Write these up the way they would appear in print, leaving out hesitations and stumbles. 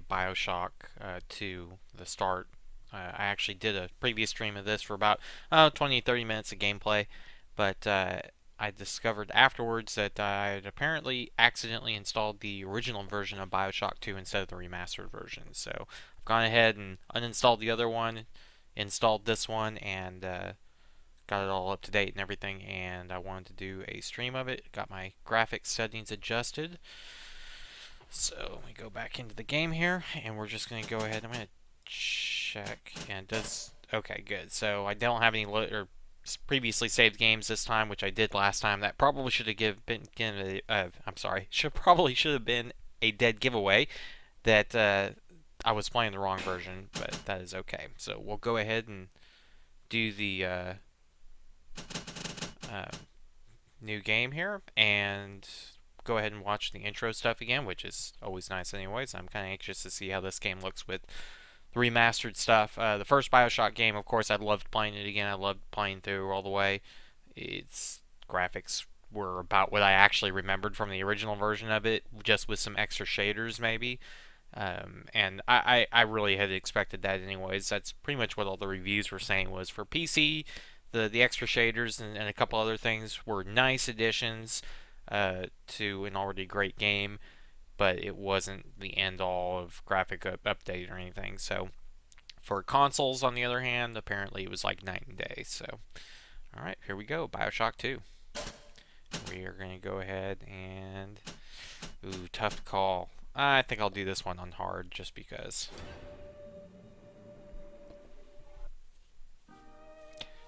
my Bioshock 2, the start. I actually did a previous stream of this for about 20-30 minutes of gameplay, but I discovered afterwards that I had apparently accidentally installed the original version of Bioshock 2 instead of the remastered version. So I've gone ahead and uninstalled the other one, installed this one, and got it all up to date and everything, and I wanted to do a stream of it. Got my graphics settings adjusted. So we go back into the game here, and we're just going to go ahead. I'm going to check, and does okay, good. So I don't have any or previously saved games this time, which I did last time. That probably should have been I'm sorry, should have been a dead giveaway that I was playing the wrong version, but that is okay. So we'll go ahead and do the uh, new game here, and go ahead and watch the intro stuff again, which is always nice anyways. I'm kind of anxious to see how this game looks with the remastered stuff. The first Bioshock game, of course, I loved playing it again. I loved playing through all the way. Its graphics were about what I actually remembered from the original version of it, just with some extra shaders maybe. And I really had expected that anyways. That's pretty much what all the reviews were saying was for PC. The extra shaders and a couple other things were nice additions to an already great game, but it wasn't the end all of graphic update or anything. So for consoles, on the other hand, apparently it was like night and day. So, all right, here we go, Bioshock 2. We are going to go ahead and tough call. I think I'll do this one on hard just because.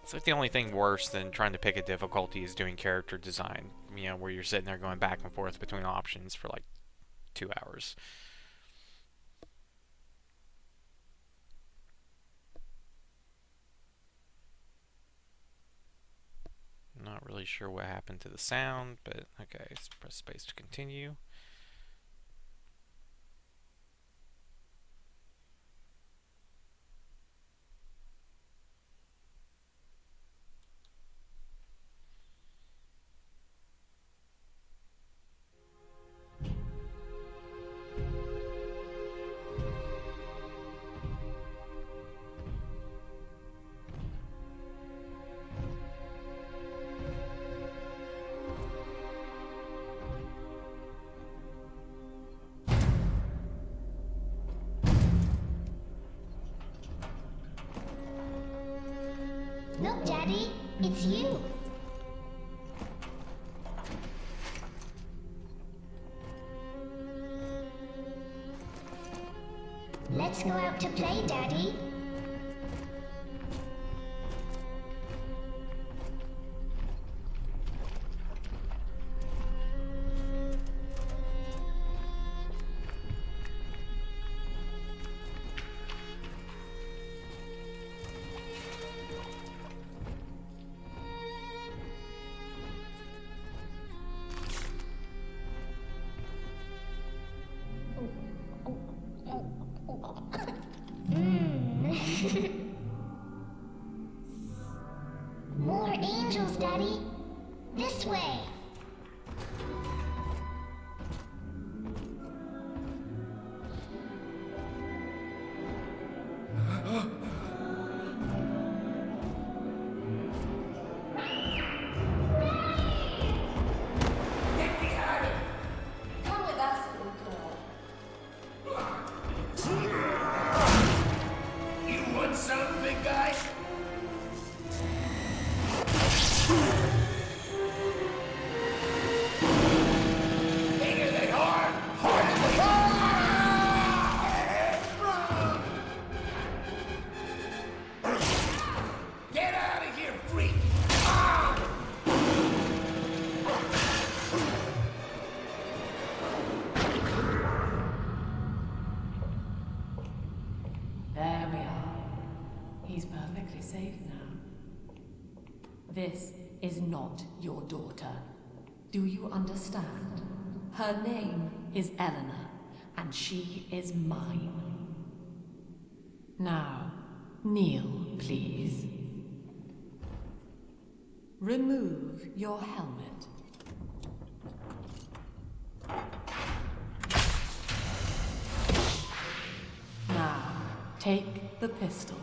It's like the only thing worse than trying to pick a difficulty is doing character design. You know, where you're sitting there going back and forth between options for like 2 hours. I'm not really sure what happened to the sound, but okay, let's press space to continue. Look, Daddy, it's you. Let's go out to play, Daddy. More angels, Daddy. This way. Come with us, little girl. You want some, big guy? Bigger than hard, harder than Get out of here, freak! There we are. He's perfectly safe now. This is not your daughter. Do you understand? Her name is Eleanor, and she is mine. Now, kneel, please. Remove your helmet. Take the pistol.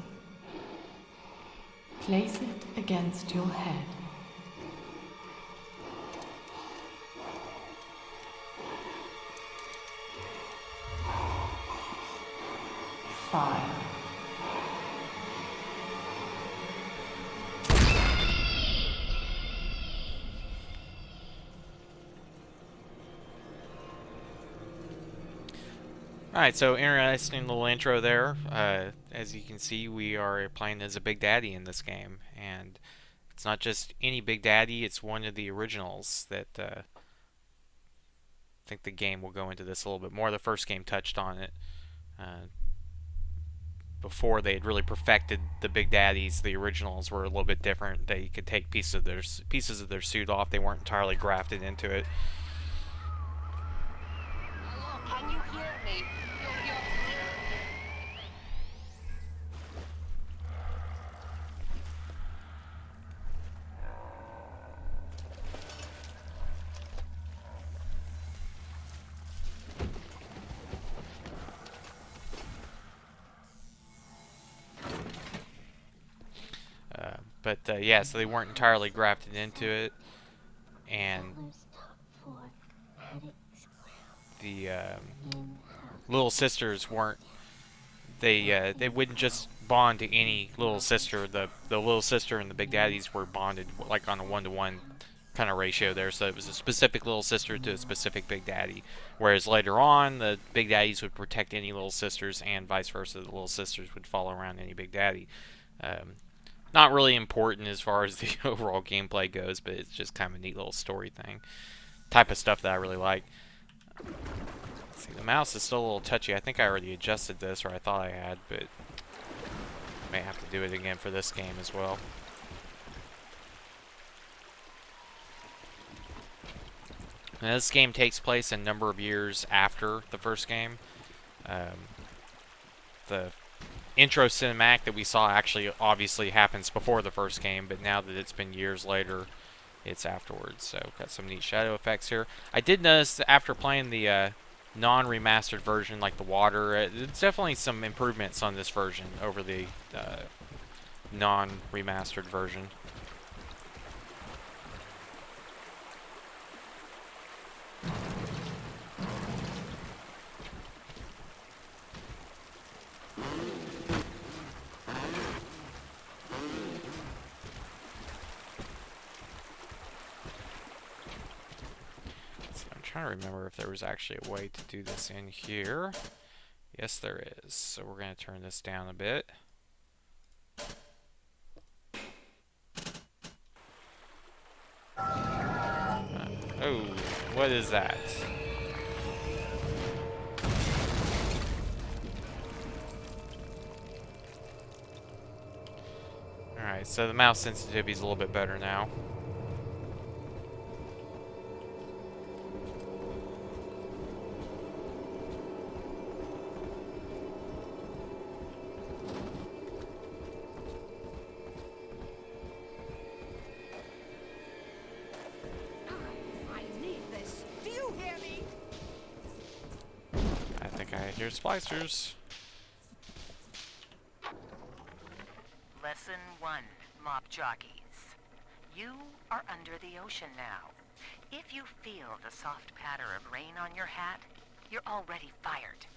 Place it against your head. Fire. Alright, so interesting little intro there. As you can see, we are playing as a Big Daddy in this game, and it's not just any Big Daddy, it's one of the originals that I think the game will go into this a little bit more. The first game touched on it. Before they had really perfected the Big Daddies, the originals were a little bit different. They could take pieces of their suit off. They weren't entirely grafted into it. Hello, can you hear me? Yeah, so they weren't entirely grafted into it, and the little sisters weren't. They wouldn't just bond to any little sister. The little sister and the Big Daddies were bonded like on a 1-to-1 kind of ratio there. So it was a specific little sister to a specific Big Daddy. Whereas later on, the Big Daddies would protect any little sisters, and vice versa. The little sisters would follow around any Big Daddy. Not really important as far as the overall gameplay goes, but it's just kind of a neat little story thing. Type of stuff that I really like. Let's see, the mouse is still a little touchy. I think I already adjusted this, or I thought I had, but I may have to do it again for this game as well. Now, this game takes place a number of years after the first game. The intro cinematic that we saw actually obviously happens before the first game, but now that it's been years later, it's afterwards. So got some neat shadow effects here. I did notice that after playing the non-remastered version, like the water, it's definitely some improvements on this version over the non-remastered version. I'm trying to remember if there was actually a way to do this in here. Yes, there is. So we're going to turn this down a bit. Oh, what is that? Alright, so the mouse sensitivity is a little bit better now. Here's splicers. Lesson 1, mop jockeys. You are under the ocean now. If you feel the soft patter of rain on your hat, you're already fired.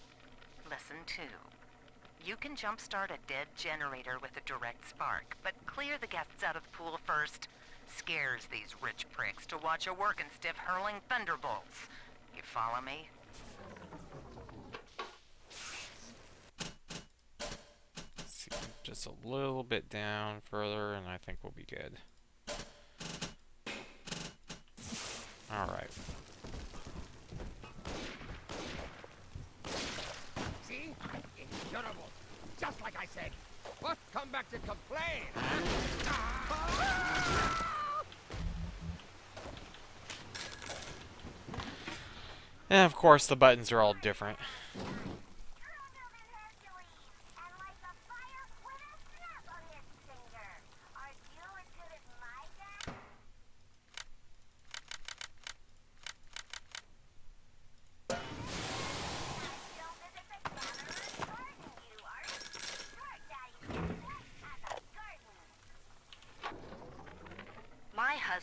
Lesson 2. You can jumpstart a dead generator with a direct spark, but clear the guests out of the pool first. Scares these rich pricks to watch a working stiff hurling thunderbolts. You follow me? Just a little bit down further, and I think we'll be good. Alright. See? Incurable. Just like I said. What? Come back to complain, huh? And of course, the buttons are all different.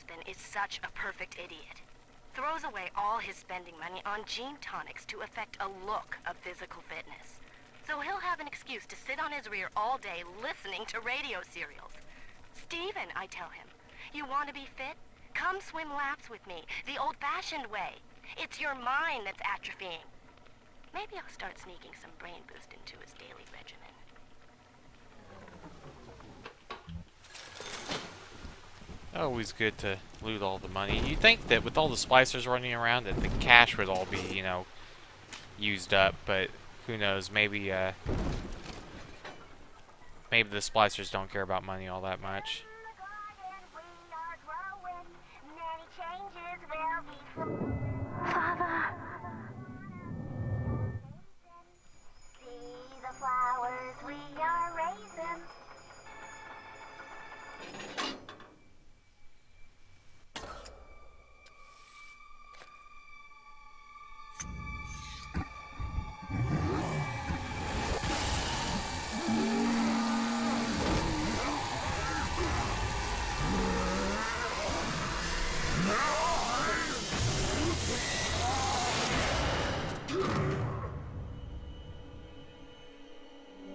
husband is such a perfect idiot. Throws away all his spending money on gene tonics to affect a look of physical fitness. So he'll have an excuse to sit on his rear all day listening to radio serials. Steven, I tell him, you want to be fit? Come swim laps with me, the old-fashioned way. It's your mind that's atrophying. Maybe I'll start sneaking some brain boost into his daily regimen. Always good to loot all the money. You'd think that with all the splicers running around that the cash would all be, you know, used up, but who knows, maybe maybe the splicers don't care about money all that much. Father. See the flowers we are raising.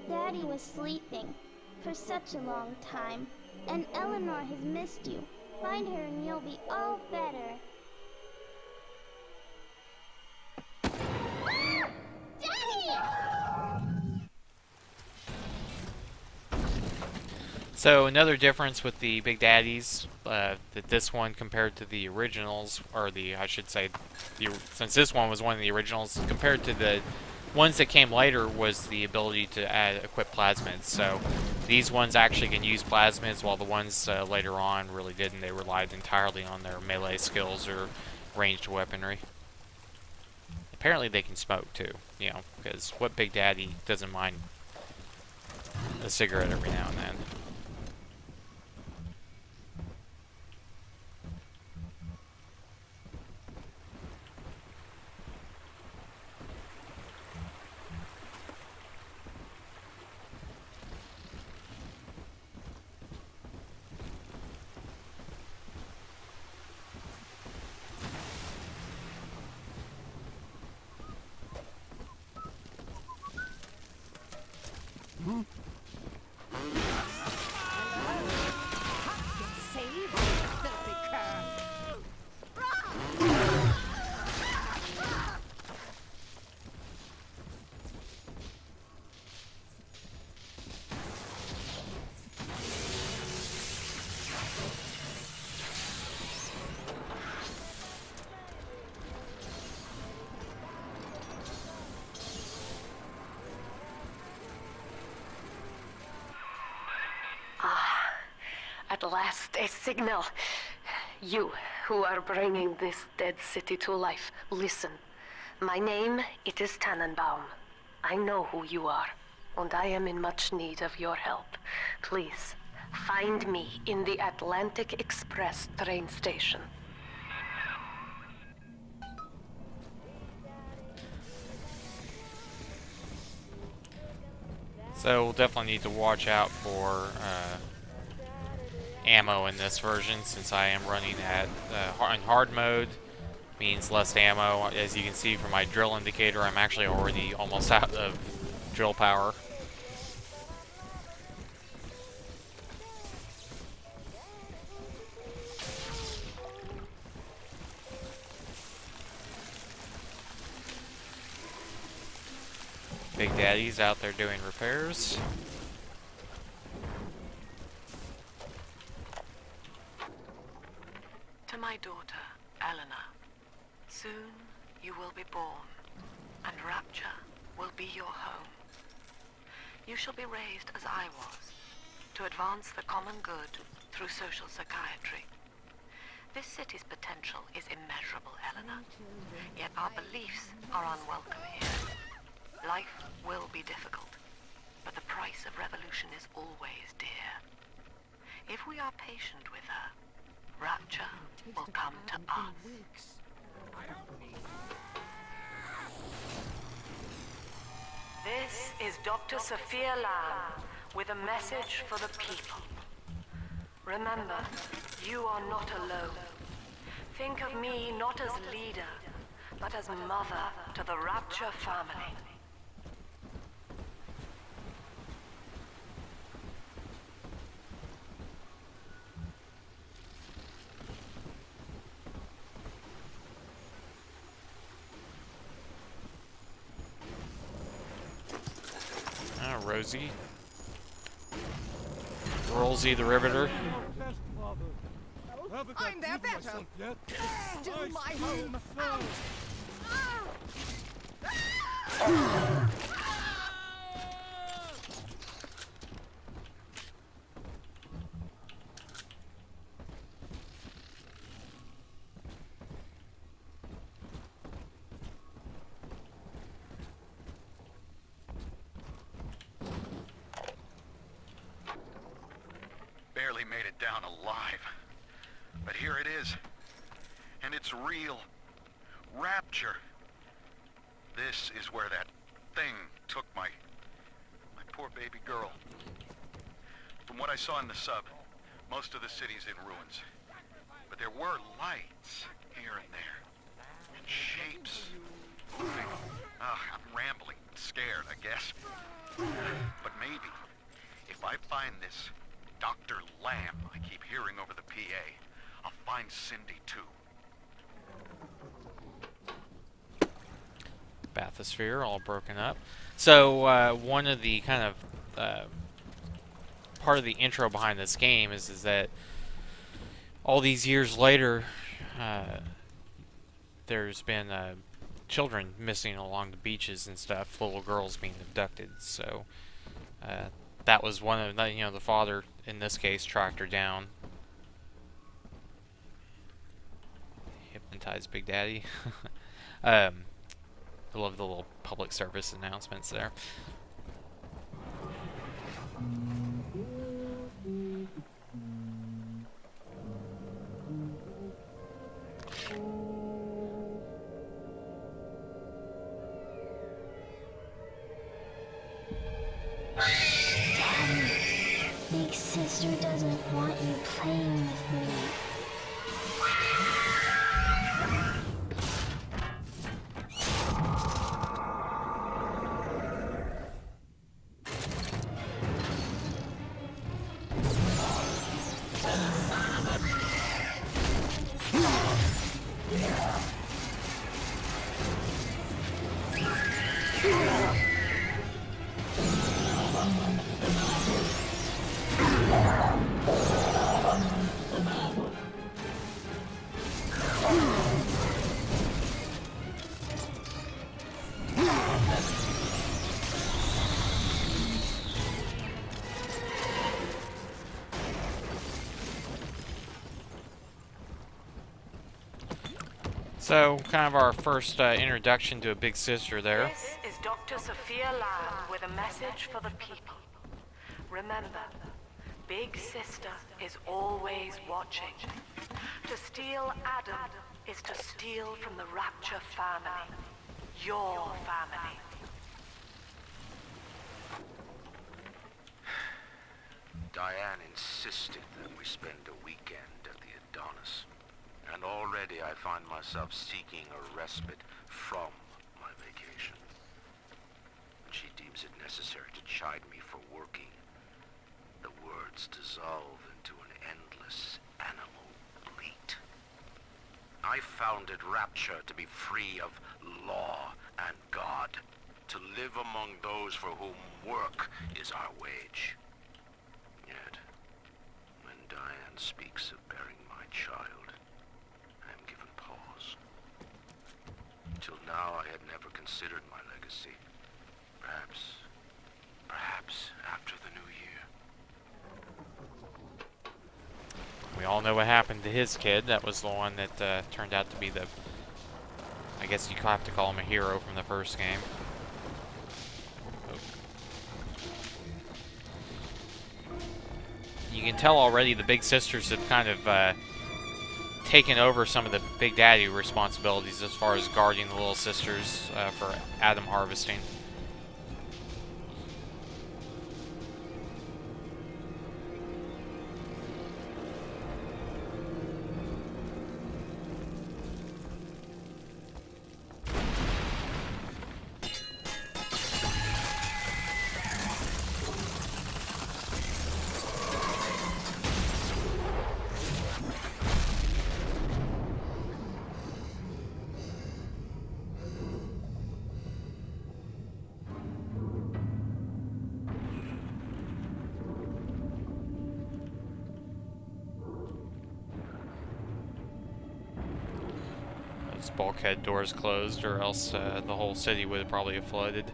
Daddy was sleeping for such a long time, and Eleanor has missed you. Find her and you'll be all better. Daddy! So another difference with the Big Daddies, that this one compared to the originals, or the, I should say, since this one was one of the originals, compared to the ones that came later, was the ability to equip plasmids. So these ones actually can use plasmids, while the ones later on really didn't. They relied entirely on their melee skills or ranged weaponry. Apparently they can smoke too, you know, because what Big Daddy doesn't mind a cigarette every now and then. At last, a signal. You, who are bringing this dead city to life, listen. My name, it is Tannenbaum. I know who you are, and I am in much need of your help. Please, find me in the Atlantic Express train station. So we'll definitely need to watch out for ammo in this version, since I am running at in hard mode. Means less ammo. As you can see from my drill indicator, I'm actually already almost out of drill power. Big Daddy's out there doing repairs. To my daughter, Eleanor, soon you will be born, and Rapture will be your home. You shall be raised as I was, to advance the common good through social psychiatry. This city's potential is immeasurable, Eleanor, yet our beliefs are unwelcome here. Life will be difficult, but the price of revolution is always dear. If we are patient with her, Rapture will come to us. This is Dr. Sophia Lamb with a message for the people. Remember, you are not alone. Think of me not as leader, but as mother to the Rapture family. Ah, Rosie. Rosie the Riveter. I'm their better. Still my home. Out. Barely made it down alive. But here it is. And it's real. Rapture. This is where that thing took my poor baby girl. From what I saw in the sub, most of the city's in ruins. But there were lights here and there. And shapes moving. I'm rambling, scared, I guess. But maybe, if I find this Dr. Lamb I keep hearing over the PA, I'll find Cindy too. Bathysphere all broken up. So one of the kind of part of the intro behind this game is that all these years later, there's been children missing along the beaches and stuff, little girls being abducted. So that was one of the father in this case tracked her down, hypnotized Big Daddy. I love the little public service announcements there. Daddy, Big Sister doesn't want you playing with me. So, kind of our first introduction to a big sister there. This is Dr. Sophia Lamb with a message for the people. Remember, Big Sister is always watching. To steal Adam is to steal from the Rapture family. Your family. Diane insisted that we spend a weekend at the Adonis. And already I find myself seeking a respite from my vacation. She deems it necessary to chide me for working. The words dissolve into an endless animal bleat. I founded Rapture to be free of law and God, to live among those for whom work is our wage. Yet, when Diane speaks of bearing my child, I am given pause. Till now I had never considered my legacy. Perhaps after the new year. We all know what happened to his kid. That was the one that turned out to be the, I guess you have to call him a hero from the first game. You can tell already the big sisters have kind of taken over some of the Big Daddy responsibilities as far as guarding the little sisters for Adam harvesting. Those bulkhead doors closed, or else the whole city would probably have flooded.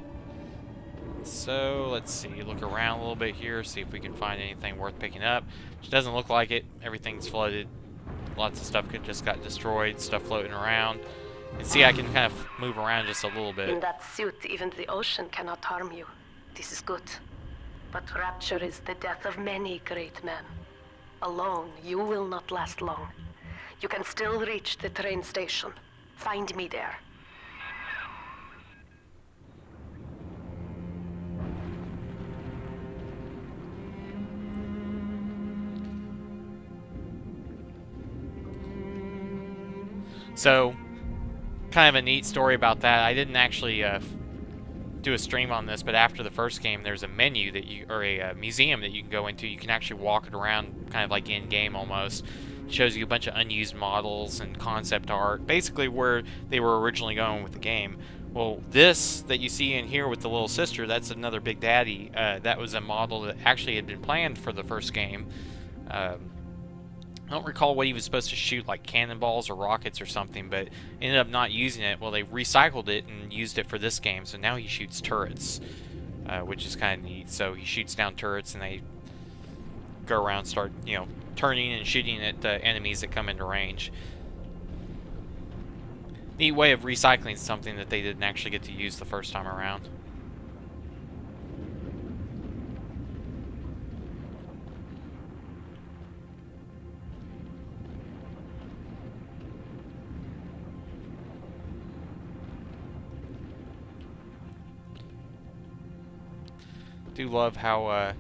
So let's see, look around a little bit here, see if we can find anything worth picking up. Which doesn't look like it. Everything's flooded. Lots of stuff just got destroyed, stuff floating around. And see, I can kind of move around just a little bit. In that suit, even the ocean cannot harm you. This is good. But rapture is the death of many great men. Alone, you will not last long. You can still reach the train station. Find me there. So, kind of a neat story about that. I didn't actually do a stream on this, but after the first game, there's a menu that you, or a museum that you can go into. You can actually walk it around, kind of like in game almost. It shows you a bunch of unused models and concept art, basically where they were originally going with the game. Well, this that you see in here with the little sister, that's another Big Daddy. That was a model that actually had been planned for the first game. I don't recall what he was supposed to shoot, like cannonballs or rockets or something, but ended up not using it. Well, they recycled it and used it for this game, so now he shoots turrets, which is kind of neat. So he shoots down turrets, and they go around, start, turning and shooting at enemies that come into range. Neat way of recycling something that they didn't actually get to use the first time around. Do love how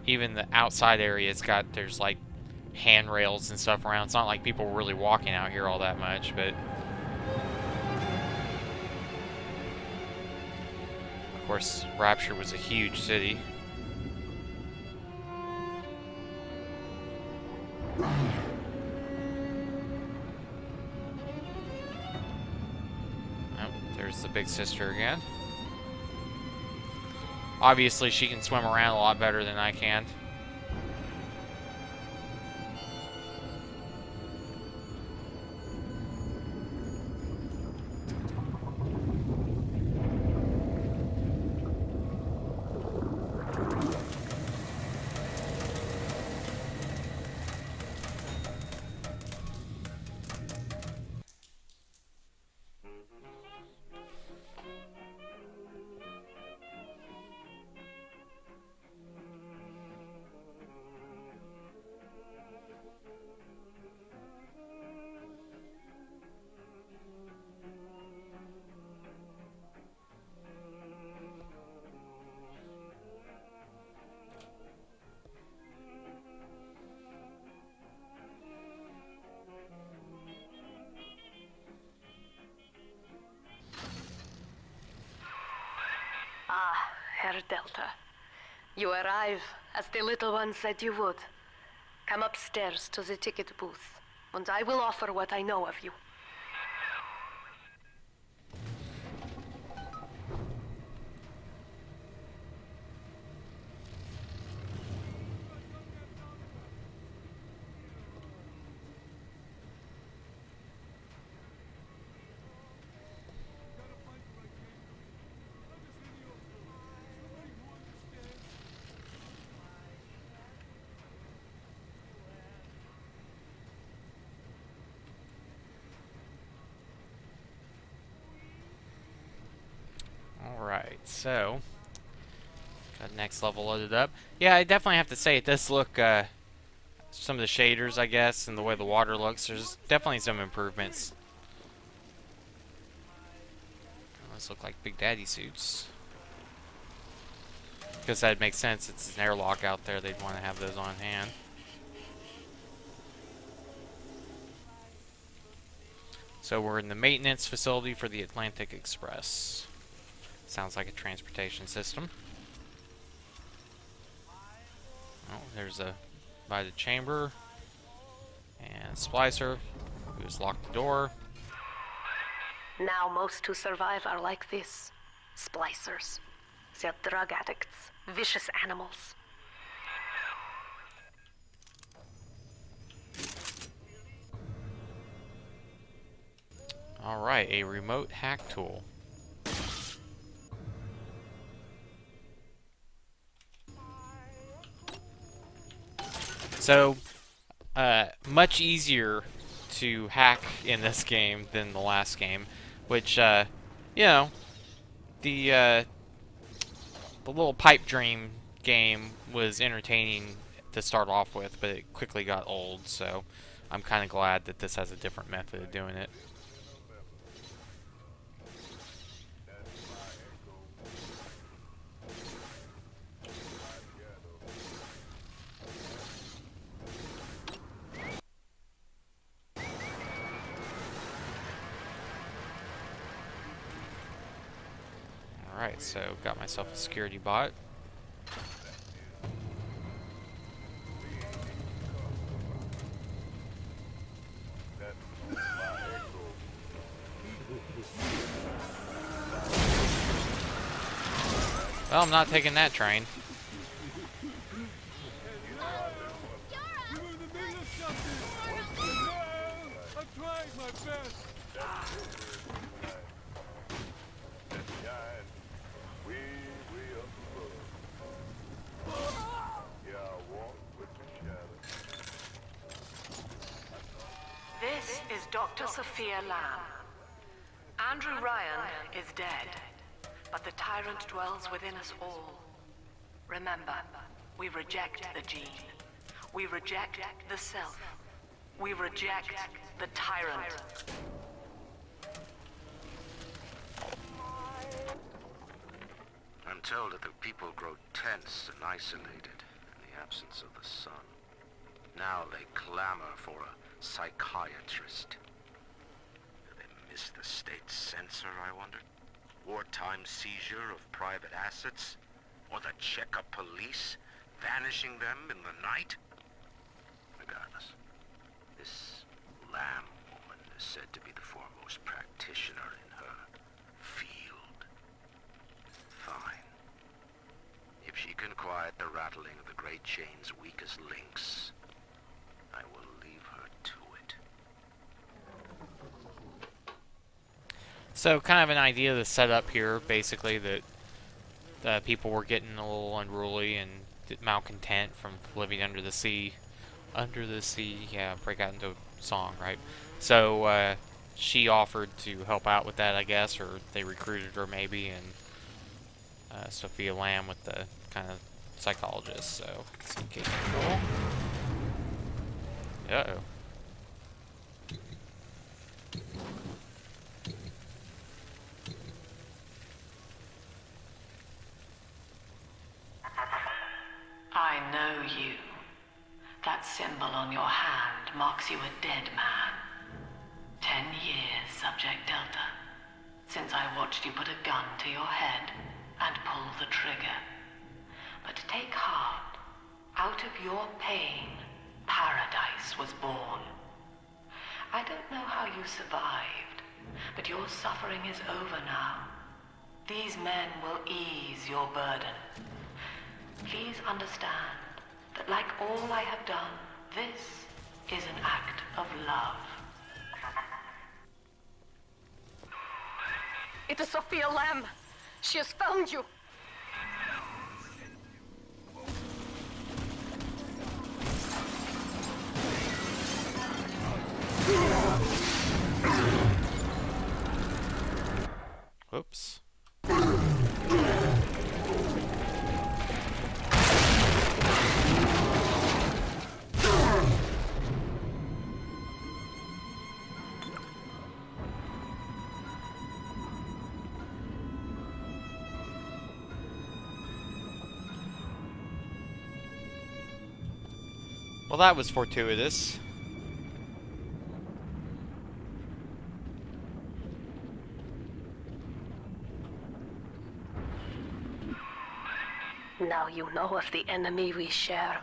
even the outside area there's like handrails and stuff around. It's not like people were really walking out here all that much, but of course Rapture was a huge city. Oh, there's the big sister again. Obviously, she can swim around a lot better than I can. Ah, Herr Delta. You arrive, as the little one said you would. Come upstairs to the ticket booth, and I will offer what I know of you. Alright, so got next level loaded up. Yeah, I definitely have to say it does look, some of the shaders, I guess, and the way the water looks, there's definitely some improvements. Those look like Big Daddy suits. Because that makes sense, it's an airlock out there, they'd want to have those on hand. So we're in the maintenance facility for the Atlantic Express. Sounds like a transportation system. Oh, there's a by the chamber. And Splicer, who's locked the door. Now most who survive are like this. Splicers. They're drug addicts. Vicious animals. Alright, a remote hack tool. So, much easier to hack in this game than the last game, which, you know, the little pipe dream game was entertaining to start off with, but it quickly got old, so I'm kind of glad that this has a different method of doing it. Alright, so got myself a security bot. Well, I'm not taking that train. This is Dr. Sophia Lamb. Andrew Ryan is dead, but the tyrant dwells within us all. Remember, we reject the gene. We reject the self. We reject the tyrant. I'm told that the people grow tense and isolated in the absence of the sun. Now they clamor for a psychiatrist. Do they miss the state censor, I wonder? Wartime seizure of private assets? Or the Cheka police vanishing them in the night? Regardless, this Lamb woman is said to be the foremost practitioner in her field. Fine. If she can quiet the rattling of the Great Chain's weakest links, I will leave her to it. So, kind of an idea of the setup here, basically, that people were getting a little unruly and malcontent from living under the sea. Under the sea, yeah, break out into a song, right? So, she offered to help out with that, I guess, or they recruited her maybe, and Sophia Lamb with the kind of psychologist, so let's engage control. Uh-oh. I know you. That symbol on your hand marks you a dead man. 10 years, Subject Delta, since I watched you put a gun to your head and pull the trigger. But take heart. Out of your pain, paradise was born. I don't know how you survived, but your suffering is over now. These men will ease your burden. Please understand that like all I have done, this is an act of love. It is Sophia Lamb. She has found you. Whoops. Well, that was fortuitous. Now you know of the enemy we share,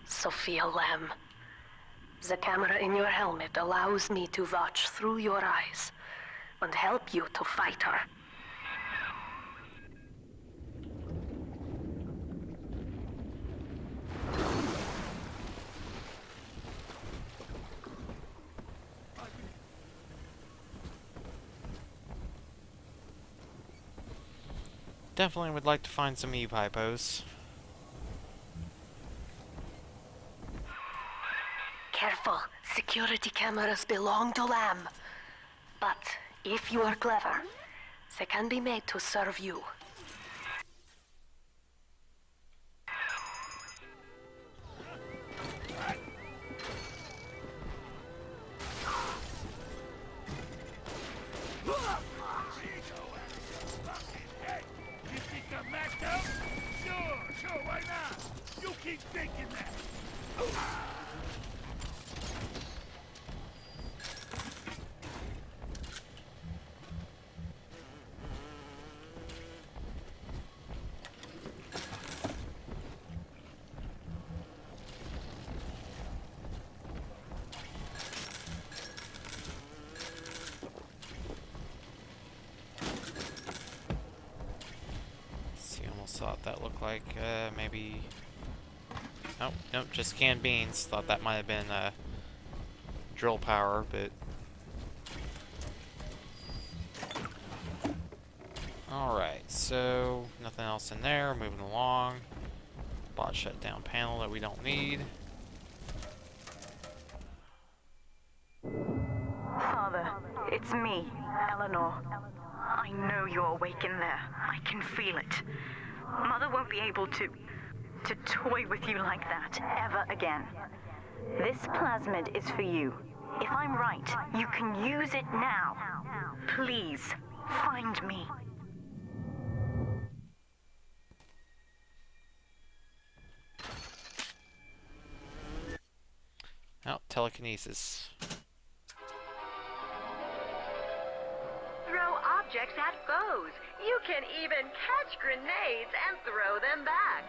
Sophia Lamb. The camera in your helmet allows me to watch through your eyes and help you to fight her. definitely would like to find some E-Hypos. Careful. Security cameras belong to Lamb. But if you are clever, they can be made to serve you. Sure, why not? You keep thinking that. See, almost thought that looked like maybe. Oh, nope, just canned beans. Thought that might have been drill power, but. Alright, so nothing else in there. Moving along. Bot shutdown panel that we don't need. Father, it's me, Eleanor. I know you're awake in there. I can feel it. Mother won't be able to toy with you like that ever again. This plasmid is for you. If I'm right, you can use it now. Please, find me. Oh, telekinesis. Throw objects at foes. You can even catch grenades and throw them back.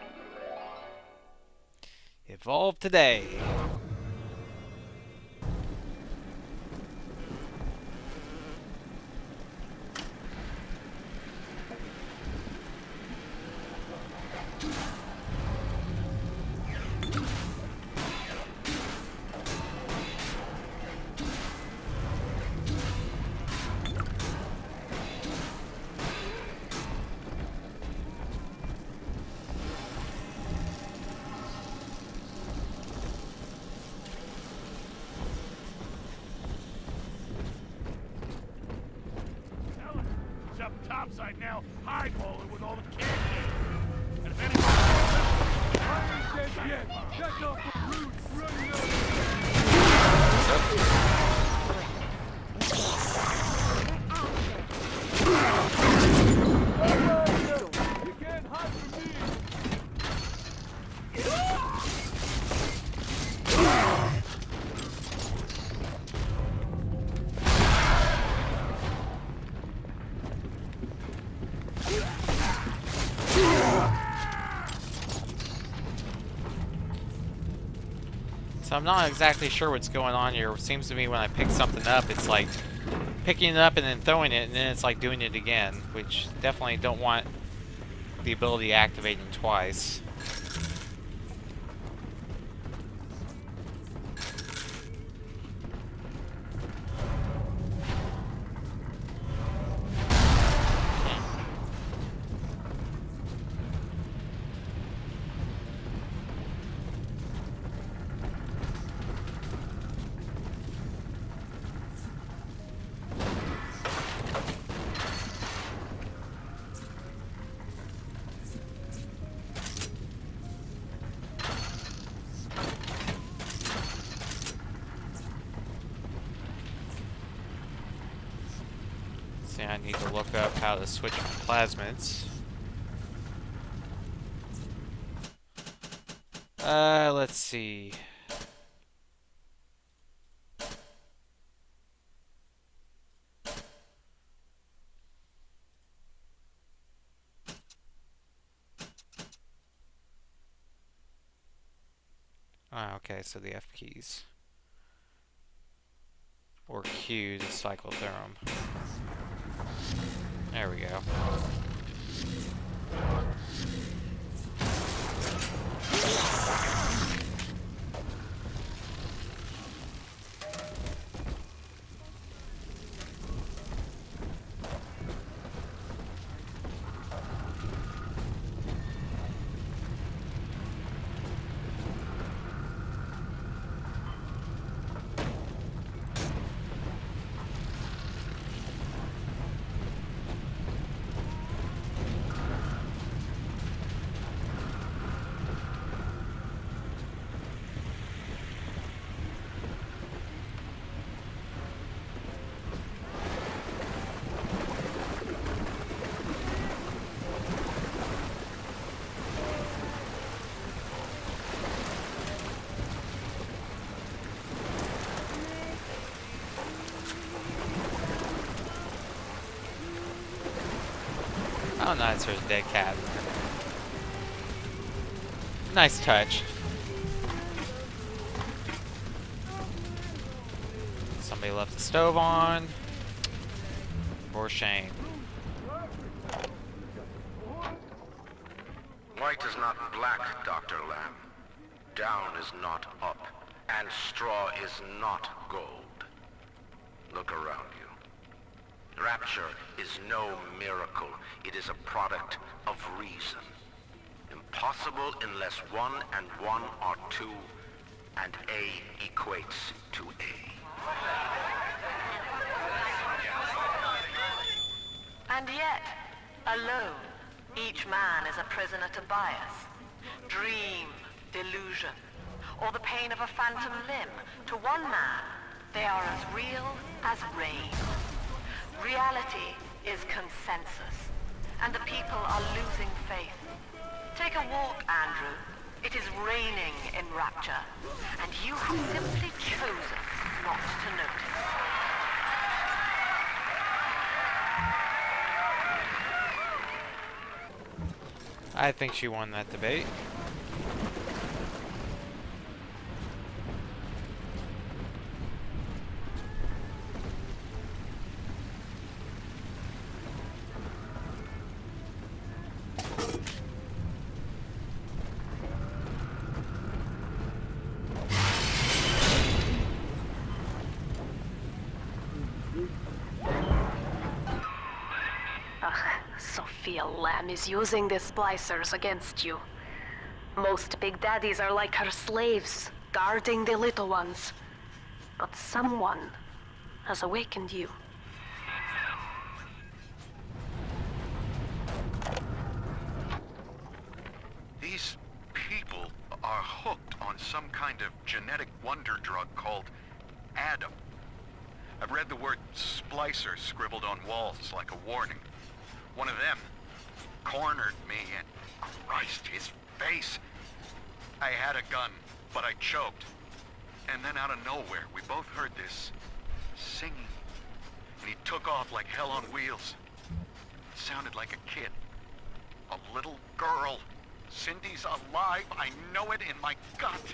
Evolve today. It's up topside now, highballing with all the kids. And if anyone check off the roots running You can't hide from me! So I'm not exactly sure what's going on here. It seems to me when I pick something up, it's like picking it up and then throwing it, and then it's like doing it again, which definitely don't want the ability activating twice. See, I need to look up how to switch my plasmids. Let's see. Ah, okay, so the F keys. Or Q to cycle through them. There we go. Oh, nice, there's a dead cat. Nice touch. Somebody left the stove on. For shame. White is not black, Dr. Lamb. Down is not up, and straw is not gold. Look around you. Rapture is no miracle. It is a product of reason. Impossible unless 1 and 1 are 2, and A equates to A. And yet, alone, each man is a prisoner to bias, dream, delusion, or the pain of a phantom limb. To one man, they are as real as rain. Reality is consensus, and the people are losing faith. Take a walk, Andrew. It is raining in Rapture, and you have simply chosen not to notice. I think she won that debate. Sophia Lamb is using the splicers against you. Most big daddies are like her slaves, guarding the little ones. But someone has awakened you. These people are hooked on some kind of genetic wonder drug called Adam. I've read the word splicer scribbled on walls like a warning. One of them cornered me and Christ, his face. I had a gun, but I choked. And then out of nowhere, we both heard this singing. And he took off like hell on wheels. It sounded like a kid. A little girl. Cindy's alive. I know it in my gut.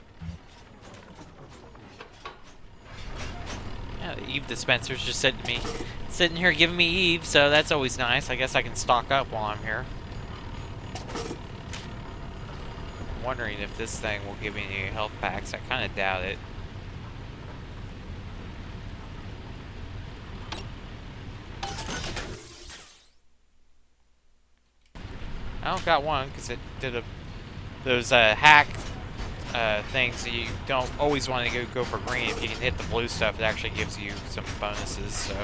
Yeah, the Eve dispenser's just sitting here giving me Eve, so that's always nice. I guess I can stock up while I'm here. I'm wondering if this thing will give me any health packs. I kind of doubt it. I don't got one because it did those hack things that you don't always want to go for green. If you can hit the blue stuff, it actually gives you some bonuses. So.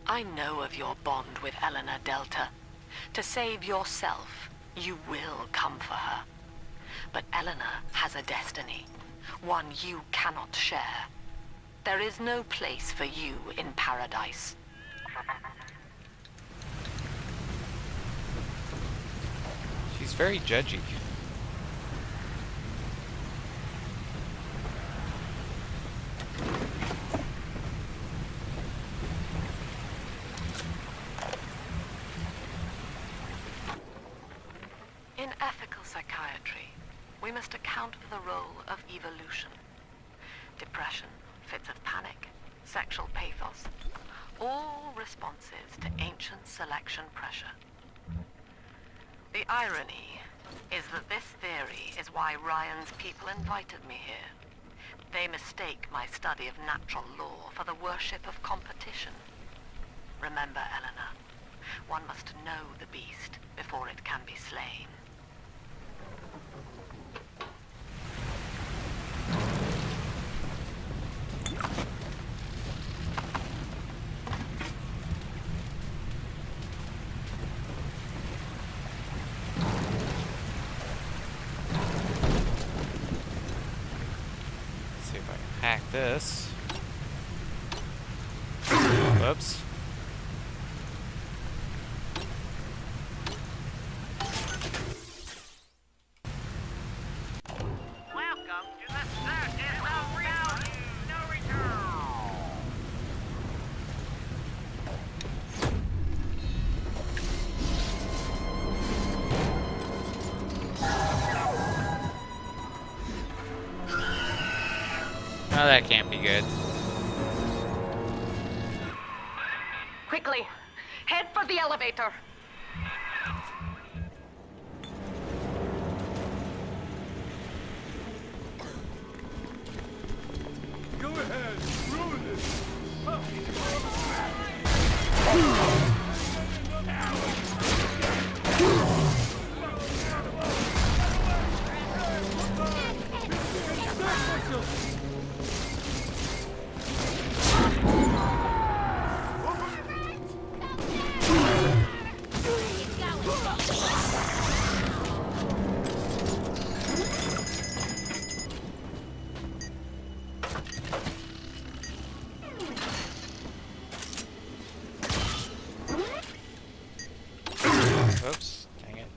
I know of your bond with Eleanor Delta. To save yourself, you will come for her. But Eleanor has a destiny, one you cannot share. There is no place for you in paradise. She's very judgy. In ethical psychiatry, we must account for the role of evolution. Depression, fits of panic, sexual pathos, all responses to ancient selection pressure. The irony is that this theory is why Ryan's people invited me here. They mistake my study of natural law for the worship of competition. Remember, Eleanor, one must know the beast before it can be slain. Hack this. Whoops. Welcome to the circus! That can't be good. Quickly, head for the elevator. Go ahead, ruin this. Oops, dang it.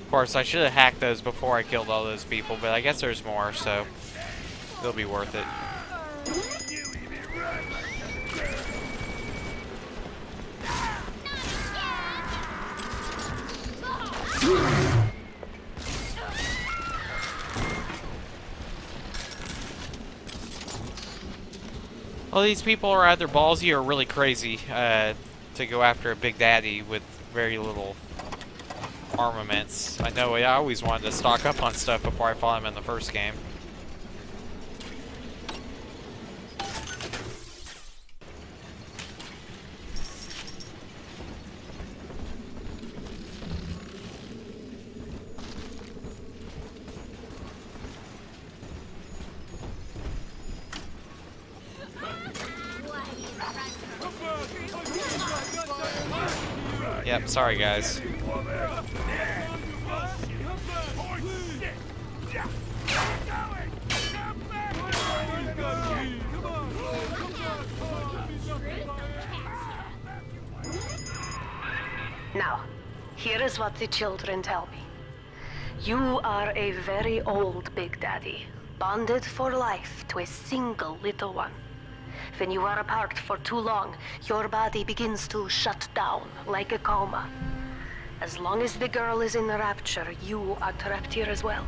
Of course, I should have hacked those before I killed all those people, but I guess there's more, so it'll be worth it. Well, these people are either ballsy or really crazy to go after a big daddy with very little armaments. I know I always wanted to stock up on stuff before I fought him in the first game. Yep, sorry guys. Now, here is what the children tell me. You are a very old Big Daddy, bonded for life to a single little one. When you are apart for too long, your body begins to shut down like a coma. As long as the girl is in the rapture, you are trapped here as well.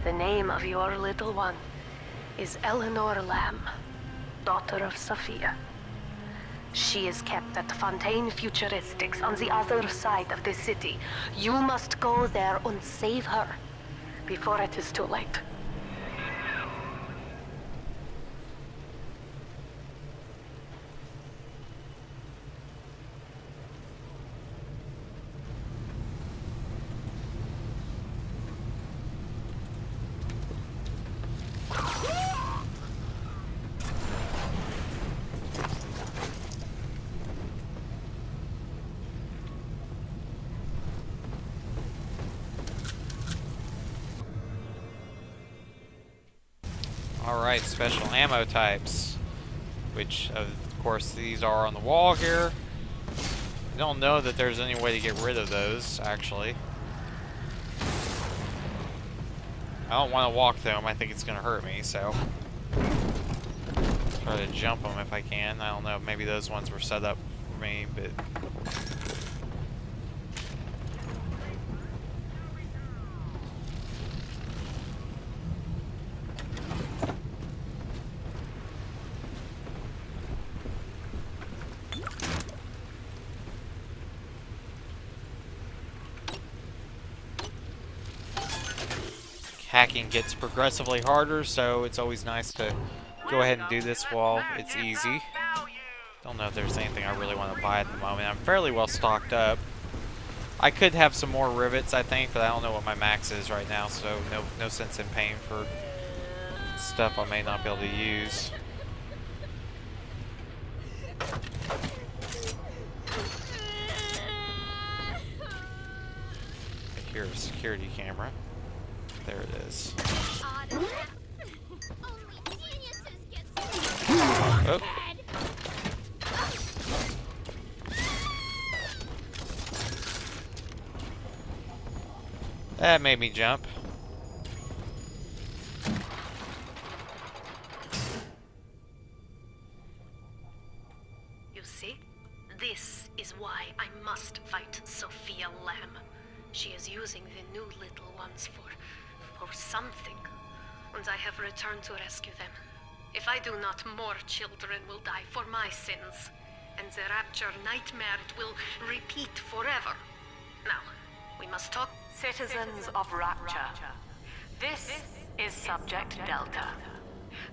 The name of your little one is Eleanor Lamb, daughter of Sophia. She is kept at Fontaine Futuristics on the other side of the city. You must go there and save her before it is too late. Alright, special ammo types. Which, of course, these are on the wall here. I don't know that there's any way to get rid of those, actually. I don't want to walk through them. I think it's going to hurt me, so... try to jump them if I can. I don't know, maybe those ones were set up for me, but... Hacking gets progressively harder, so it's always nice to go ahead and do this while it's easy. Don't know if there's anything I really want to buy at the moment. I'm fairly well stocked up. I could have some more rivets, I think, but I don't know what my max is right now, so no sense in paying for stuff I may not be able to use. I hear a security camera. There it is. Oh. That made me jump. see? This is why I must fight Sophia Lamb. She is using the new little ones for something, and I have returned to rescue them. If I do not, more children will die for my sins, and the Rapture nightmare will repeat forever. Now, we must talk. Citizens of Rapture, this is Subject Delta.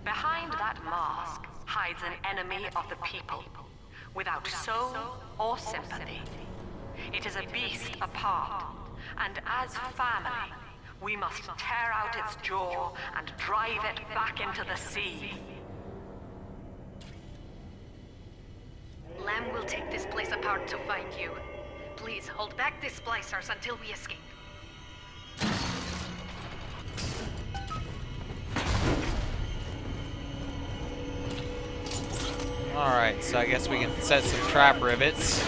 Behind that mask hides an enemy of the people, without soul or sympathy. It is a beast apart, and as family, we must tear out its jaw and drive it back into the sea. Lamb will take this place apart to find you. Please hold back the splicers until we escape. Alright, so I guess we can set some trap rivets.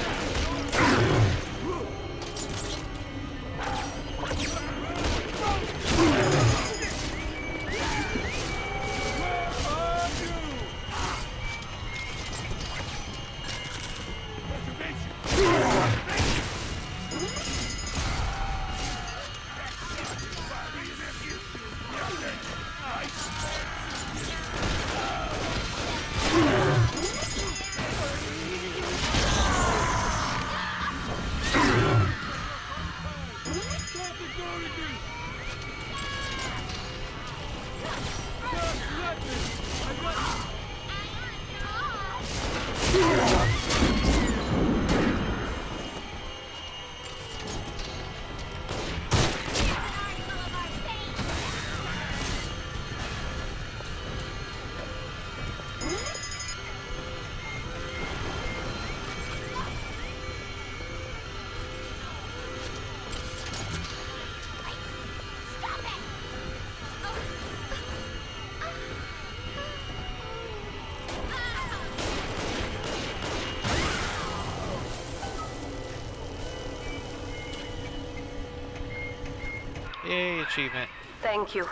Yay, achievement. Thank you.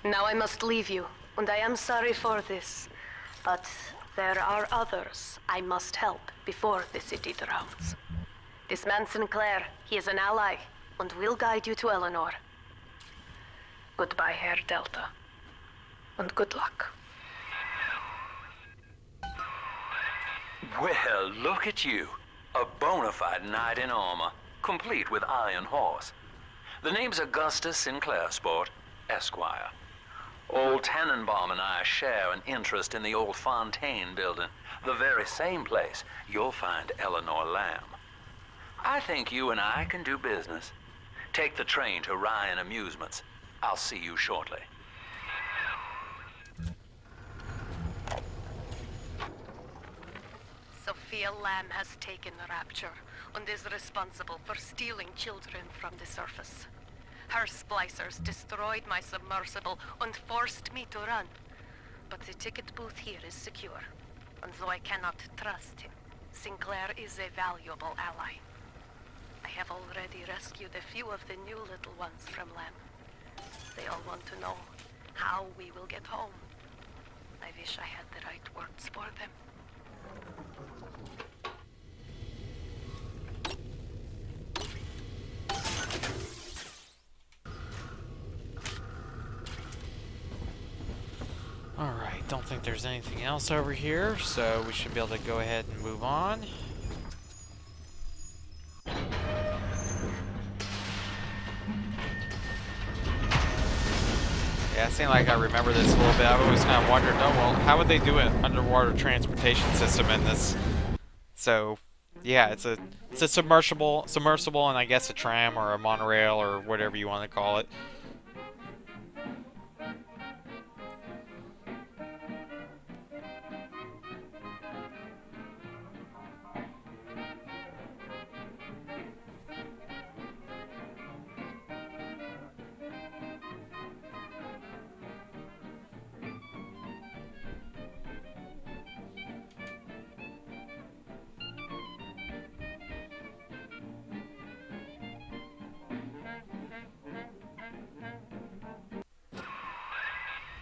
Now I must leave you, and I am sorry for this. But there are others I must help before the city drowns. This man Sinclair, he is an ally, and will guide you to Eleanor. Goodbye, Herr Delta. And good luck. Well, look at you. A bona fide knight in armor, complete with iron horse. The name's Augustus Sinclair, Sport, Esquire. Old Tannenbaum and I share an interest in the old Fontaine building, the very same place you'll find Eleanor Lamb. I think you and I can do business. Take the train to Ryan Amusements. I'll see you shortly. Sophia Lamb has taken Rapture and is responsible for stealing children from the surface. Her splicers destroyed my submersible and forced me to run. But the ticket booth here is secure, and though I cannot trust him, Sinclair is a valuable ally. I have already rescued a few of the new little ones from Lamb. They all want to know how we will get home. I wish I had the right words for them. Alright, don't think there's anything else over here, so we should be able to go ahead and move on. Yeah, it seemed like I remember this a little bit. I've always kind of wondered, oh well, how would they do an underwater transportation system in this? So, yeah, it's a submersible, and I guess a tram or a monorail or whatever you want to call it.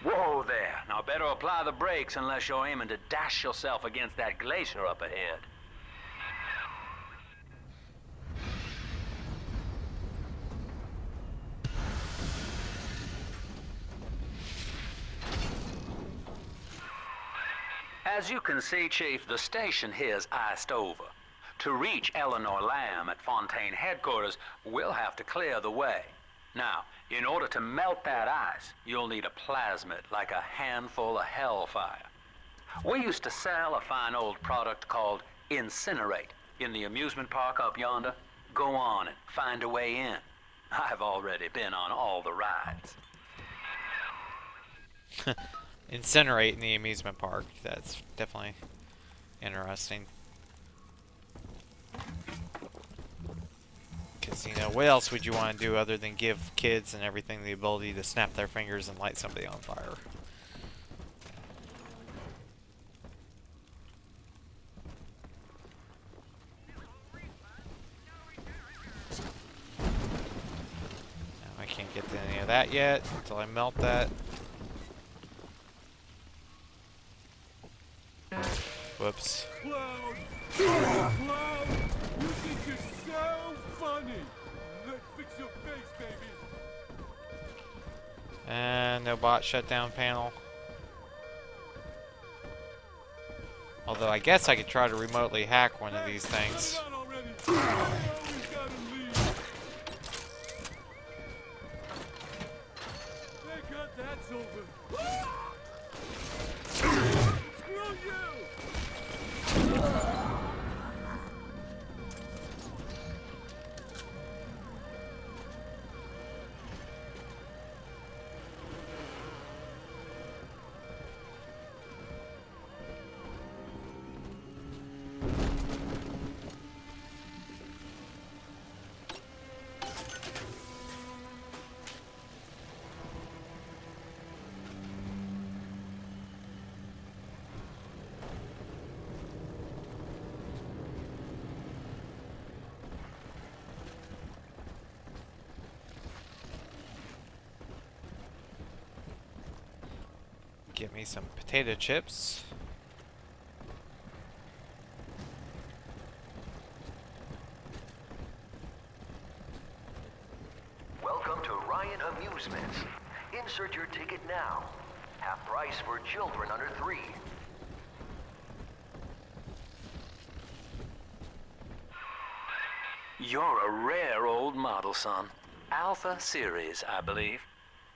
Whoa there. Now better apply the brakes unless you're aiming to dash yourself against that glacier up ahead. As you can see, Chief, the station here's iced over. To reach Eleanor Lamb at Fontaine headquarters, we'll have to clear the way. Now, in order to melt that ice, you'll need a plasmid, like a handful of hellfire. We used to sell a fine old product called Incinerate in the amusement park up yonder. Go on and find a way in. I've already been on all the rides. Incinerate in the amusement park. That's definitely interesting. Because, you know, what else would you want to do other than give kids and everything the ability to snap their fingers and light somebody on fire? Now, I can't get to any of that yet until I melt that. Whoops. Cloud! Cloud! You think you're so funny! Let's fix your face, baby! And no bot shutdown panel. Although I guess I could try to remotely hack one of these things. Thank God that's over. Screw you! Get me some potato chips. Welcome to Ryan Amusements. Insert your ticket now. Half price for children under 3. You're a rare old model, son. Alpha series, I believe.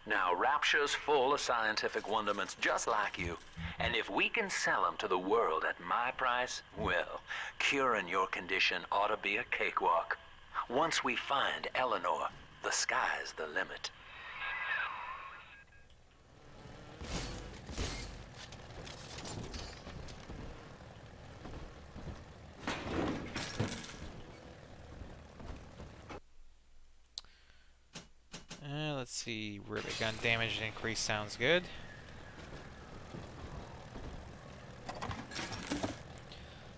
Now, Rapture's full of scientific wonderments just like you. And if we can sell them to the world at my price, well, curing your condition ought to be a cakewalk. Once we find Eleanor, the sky's the limit. Let's see, rivet gun damage increase sounds good.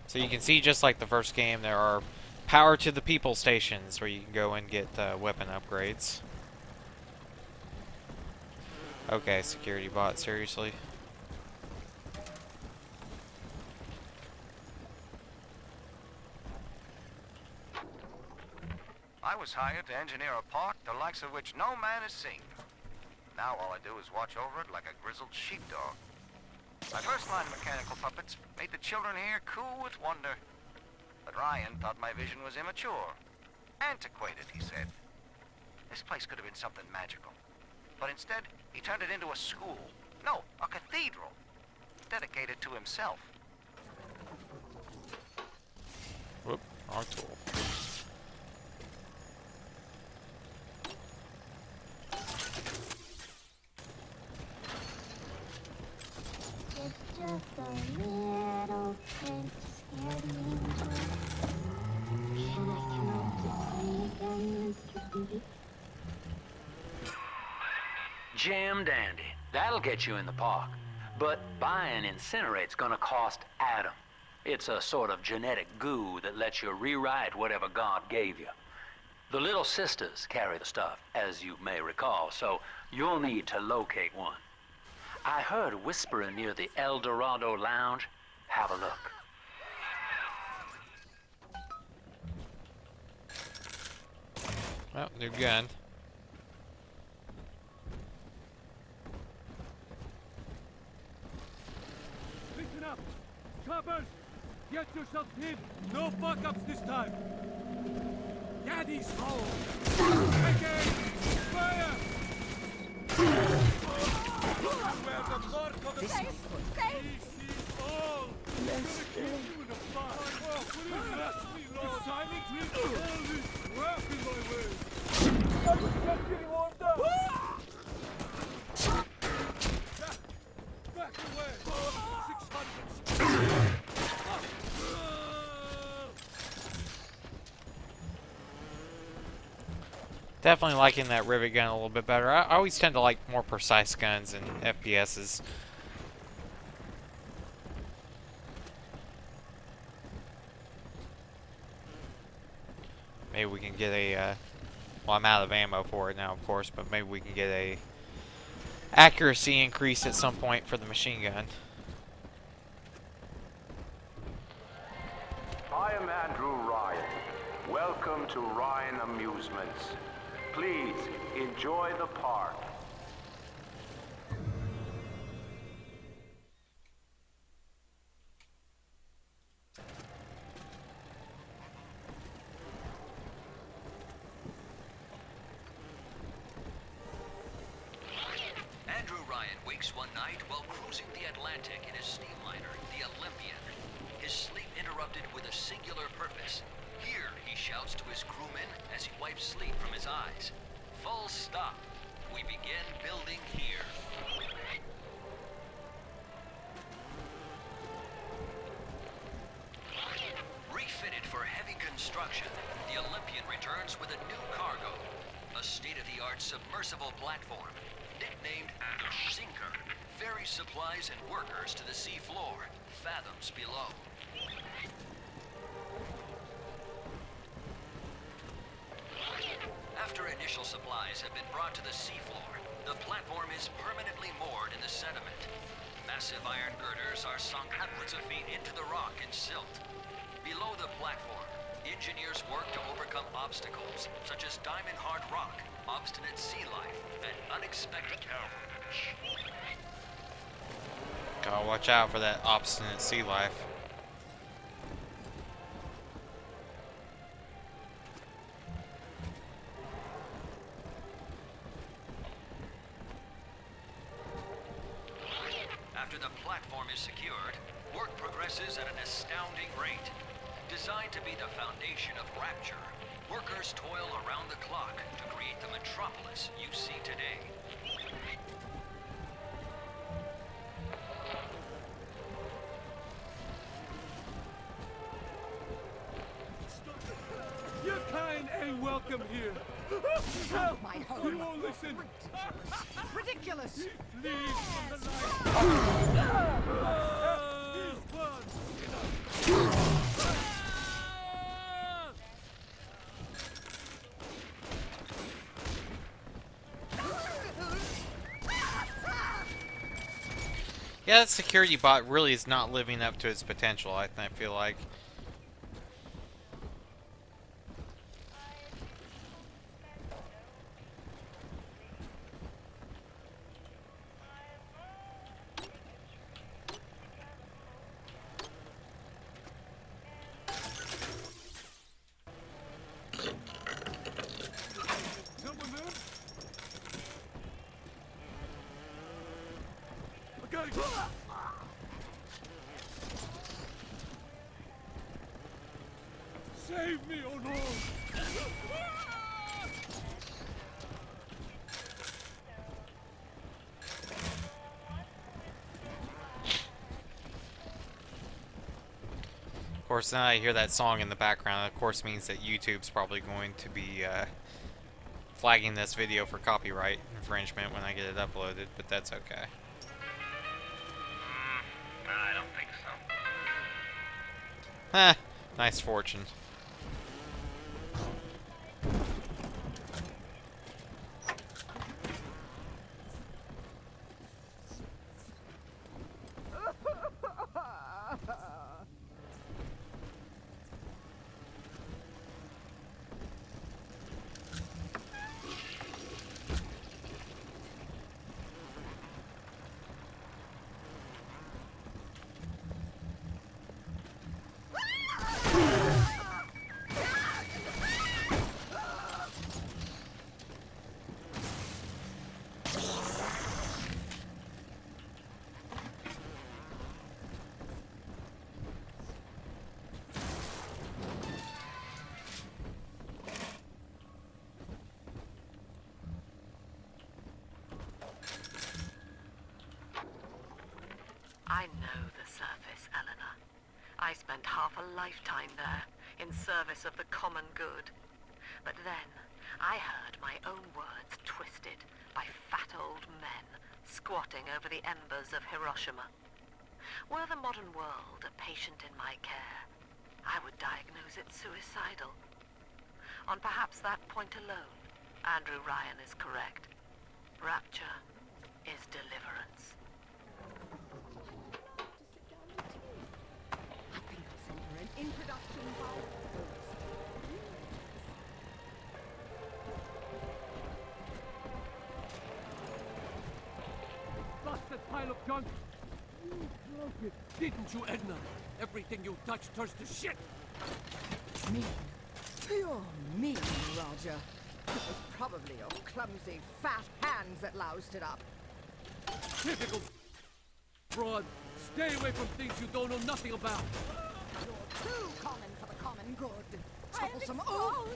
So you can see, just like the first game, there are power to the people stations where you can go and get weapon upgrades. Okay, security bot, seriously? I was hired to engineer a park the likes of which no man has seen. Now all I do is watch over it like a grizzled sheepdog. My first line of mechanical puppets made the children here cool with wonder. But Ryan thought my vision was immature. Antiquated, he said. This place could have been something magical. But instead, he turned it into a school. No, a cathedral. Dedicated to himself. Whoop, wrong tool. Just a little print scared me. And I cannot deceive them, Mr. B. Jam dandy. That'll get you in the park. But buying Incinerate's gonna cost Adam. It's a sort of genetic goo that lets you rewrite whatever God gave you. The Little Sisters carry the stuff, as you may recall, so you'll need to locate one. I heard whispering near the El Dorado Lounge. Have a look. Oh, new gun. Listen up! coppers! Get yourself hid! No fuck-ups this time! Daddy's home! Again! Fire! Where the mark of the... This is all! Let's go! You in a fire! Oh, please bless me, Lord! The silent reap all this crap in my way! I was just getting warmed up! Back away! 600! Definitely liking that rivet gun a little bit better. I always tend to like more precise guns in FPSs. Maybe we can get a, well, I'm out of ammo for it now, of course, but maybe we can get a accuracy increase at some point for the machine gun. I am Andrew Ryan. Welcome to Ryan Amusements. Please enjoy the park. Andrew Ryan wakes one night while cruising the Atlantic in his steamliner, the Olympian. His sleep interrupted with a singular purpose. Here, he shouts to his crewmen as he wipes sleep from his eyes. Full stop. We begin building here. Refitted for heavy construction, the Olympian returns with a new cargo. A state-of-the-art submersible platform, nicknamed the Sinker, ferries supplies and workers to the sea floor, fathoms below. After initial supplies have been brought to the seafloor, the platform is permanently moored in the sediment. Massive iron girders are sunk hundreds of feet into the rock and silt. Below the platform, engineers work to overcome obstacles such as diamond-hard rock, obstinate sea life, and unexpected help. Gotta watch out for that obstinate sea life. After the platform is secured, work progresses at an astounding rate. Designed to be the foundation of Rapture, workers toil around the clock to create the metropolis you see today. Your kind ain't welcome here. Help my home. You won't listen. Ridiculous. Leave from the light. These ones. Yeah, that security bot really is not living up to its potential, I feel like. Someone there? I gotta go. Save me, oh no! Of course, now I hear that song in the background, of course means that YouTube's probably going to be flagging this video for copyright infringement when I get it uploaded, but that's okay. I don't think so. Heh, nice fortune. I know the surface, Eleanor. I spent half a lifetime there, in service of the common good. But then, I heard my own words twisted by fat old men squatting over the embers of Hiroshima. Were the modern world a patient in my care, I would diagnose it suicidal. On perhaps that point alone, Andrew Ryan is correct. Rapture is deliverance. I think I'll send her an introduction by busted pile of junk! You broke it, didn't you, Edna? Everything you touch turns to shit! Mean. You're mean, Roger. It was probably your clumsy, fat hands that loused it up. Typical fraud. Stay away from things you don't know nothing about. You're too common for the common good. Troublesome oaf!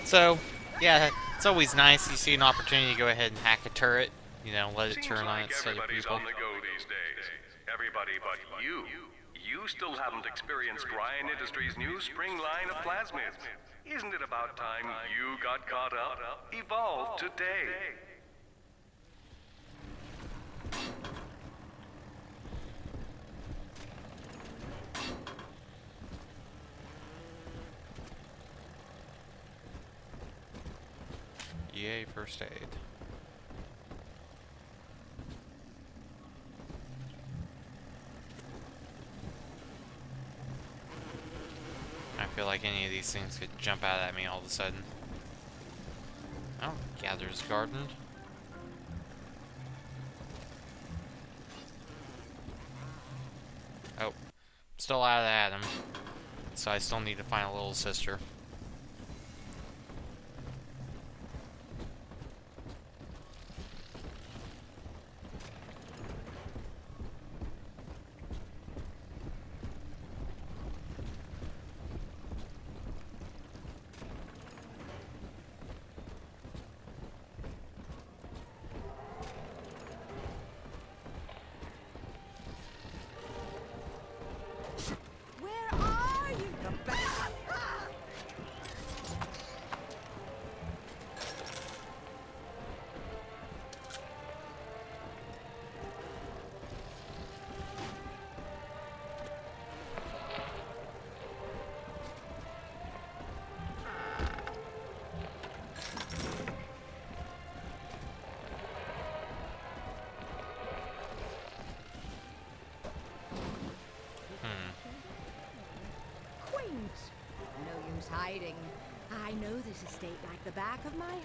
So, yeah, it's always nice. You see an opportunity to go ahead and hack a turret. You know, let it turn on its set of everybody's people. on the go these days. Everybody but you. You still haven't experienced Ryan Industries' new spring line of plasmids. Isn't it about time you got caught up? Evolve today. Yay, first aid. I feel like any of these things could jump out at me all of a sudden. Oh, Gather's Garden. Oh, still out of Adam. So I still need to find a little sister. Where are you, Rebecca? Quaint. No use hiding. I know this estate like the back of my hand.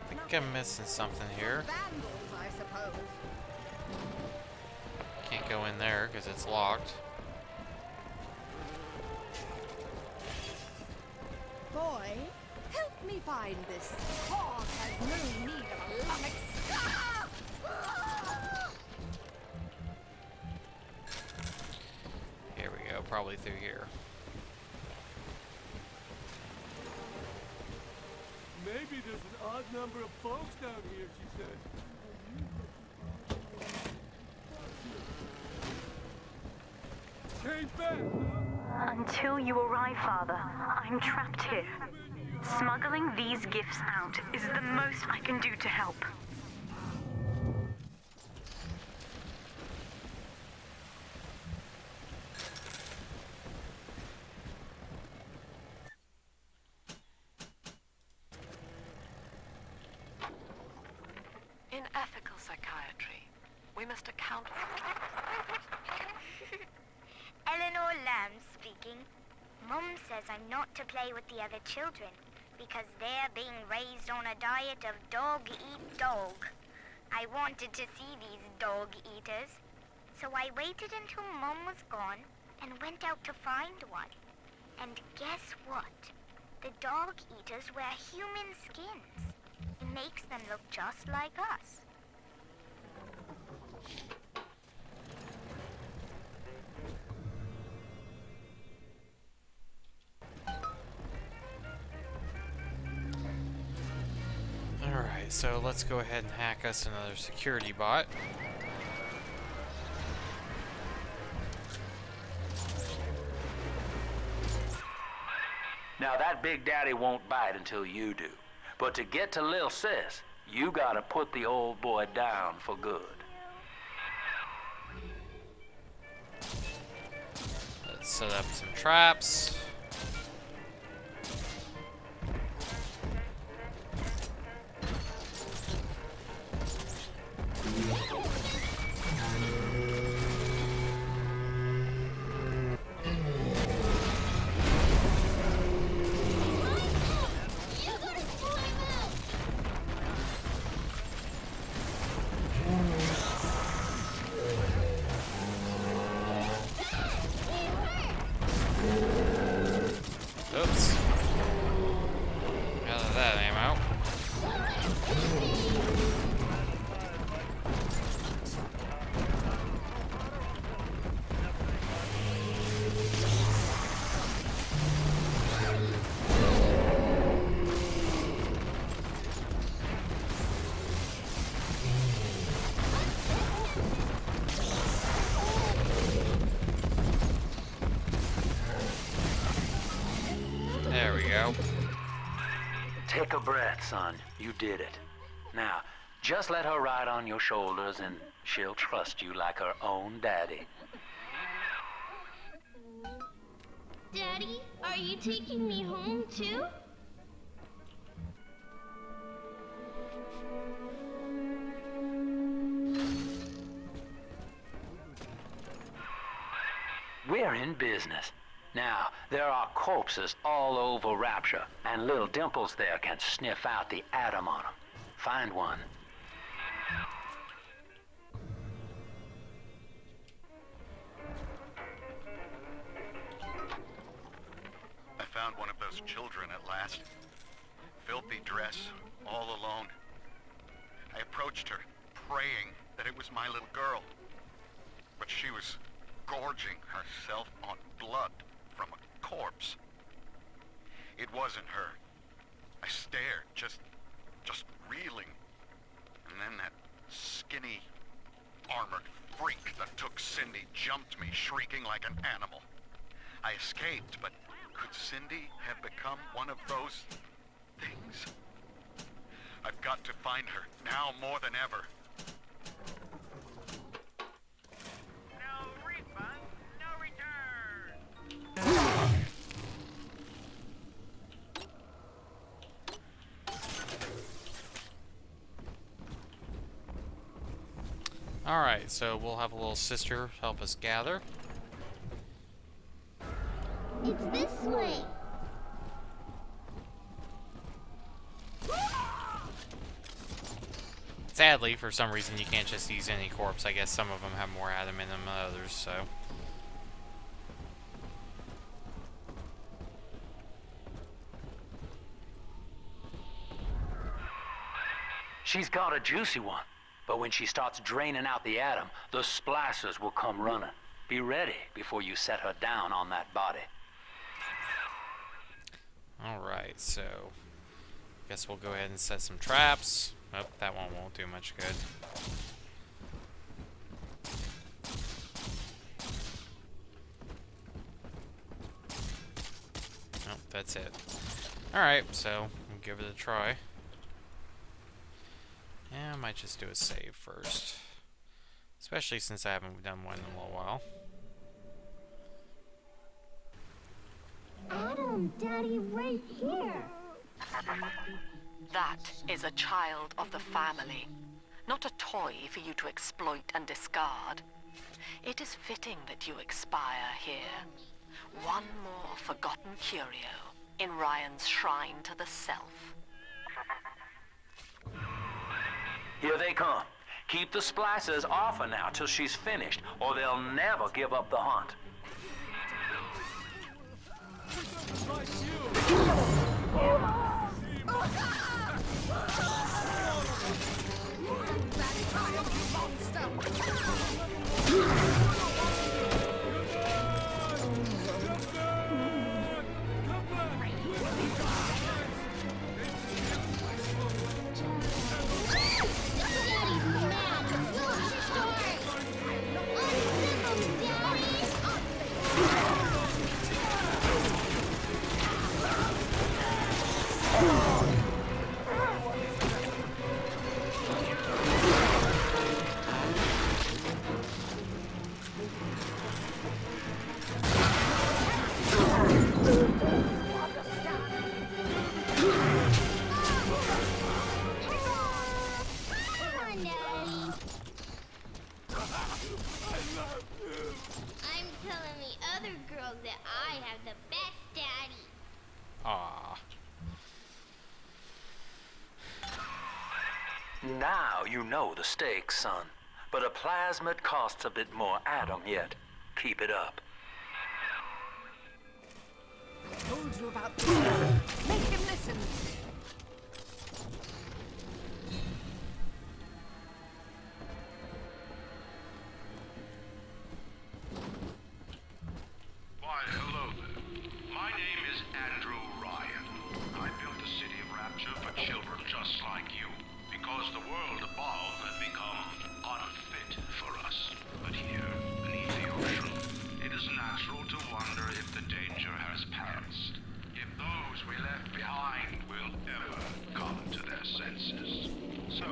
I think I'm missing something here. Vandals, I suppose. Can't go in there because it's locked. Boy, help me find this. Hog has no need of a lummox. Here we go, probably through here. Maybe there's an odd number of folks down here, she said. Change back, huh? Until you arrive, Father, I'm trapped here. Smuggling these gifts out is the most I can do to help. In ethical psychiatry, we must account for... Eleanor Lamb speaking. Mum says I'm not to play with the other children because they're being raised on a diet of dog-eat-dog. I wanted to see these dog-eaters, so I waited until Mum was gone and went out to find one. And guess what? The dog-eaters wear human skins. It makes them look just like us. Alright, so let's go ahead and hack us another security bot. Now that Big Daddy won't bite until you do. But to get to Lil Sis, you gotta put the old boy down for good. Let's set up some traps. Oops. Out of that ammo. There we go. Take a breath, son. You did it. Now, just let her ride on your shoulders and she'll trust you like her own daddy. Daddy, are you taking me home too? We're in business. Now, there are corpses all over Rapture, and little Dimples there can sniff out the atom on them. Find one. I found one of those children at last. Filthy dress, all alone. I approached her, praying that it was my little girl. But she was gorging herself on blood from a corpse. It wasn't her. I stared, just reeling. And then that skinny, armored freak that took Cindy jumped me, shrieking like an animal. I escaped, but could Cindy have become one of those things? I've got to find her, now more than ever. Alright, so we'll have a little sister help us gather. It's this way. Sadly, for some reason, you can't just use any corpse. I guess some of them have more atom in them than others, so. She's got a juicy one, but when she starts draining out the atom, the splicers will come running. Be ready before you set her down on that body. Alright, so guess we'll go ahead and set some traps. Oh, that one won't do much good. Nope, that's it. Alright, so we'll give it a try. Yeah, I might just do a save first. Especially since I haven't done one in a little while. Adam, Daddy, right here. That is a child of the family, not a toy for you to exploit and discard. It is fitting that you expire here. One more forgotten curio in Ryan's shrine to the self. Here they come. Keep the splicers off her now till she's finished, or they'll never give up the hunt. Come on, Daddy. I'm telling the other girls that I have the best daddy. Aw. Now you know the stakes, son. But a plasmid costs a bit more atom yet. Keep it up. I told you about this. Make him listen. Why, hello there. My name is Andrew Ryan. I built the city of Rapture for children just like you, because the world above had become unfit for us. But here, beneath the ocean, it is natural to wonder if the danger has passed. If those we left behind will ever come to their senses. So,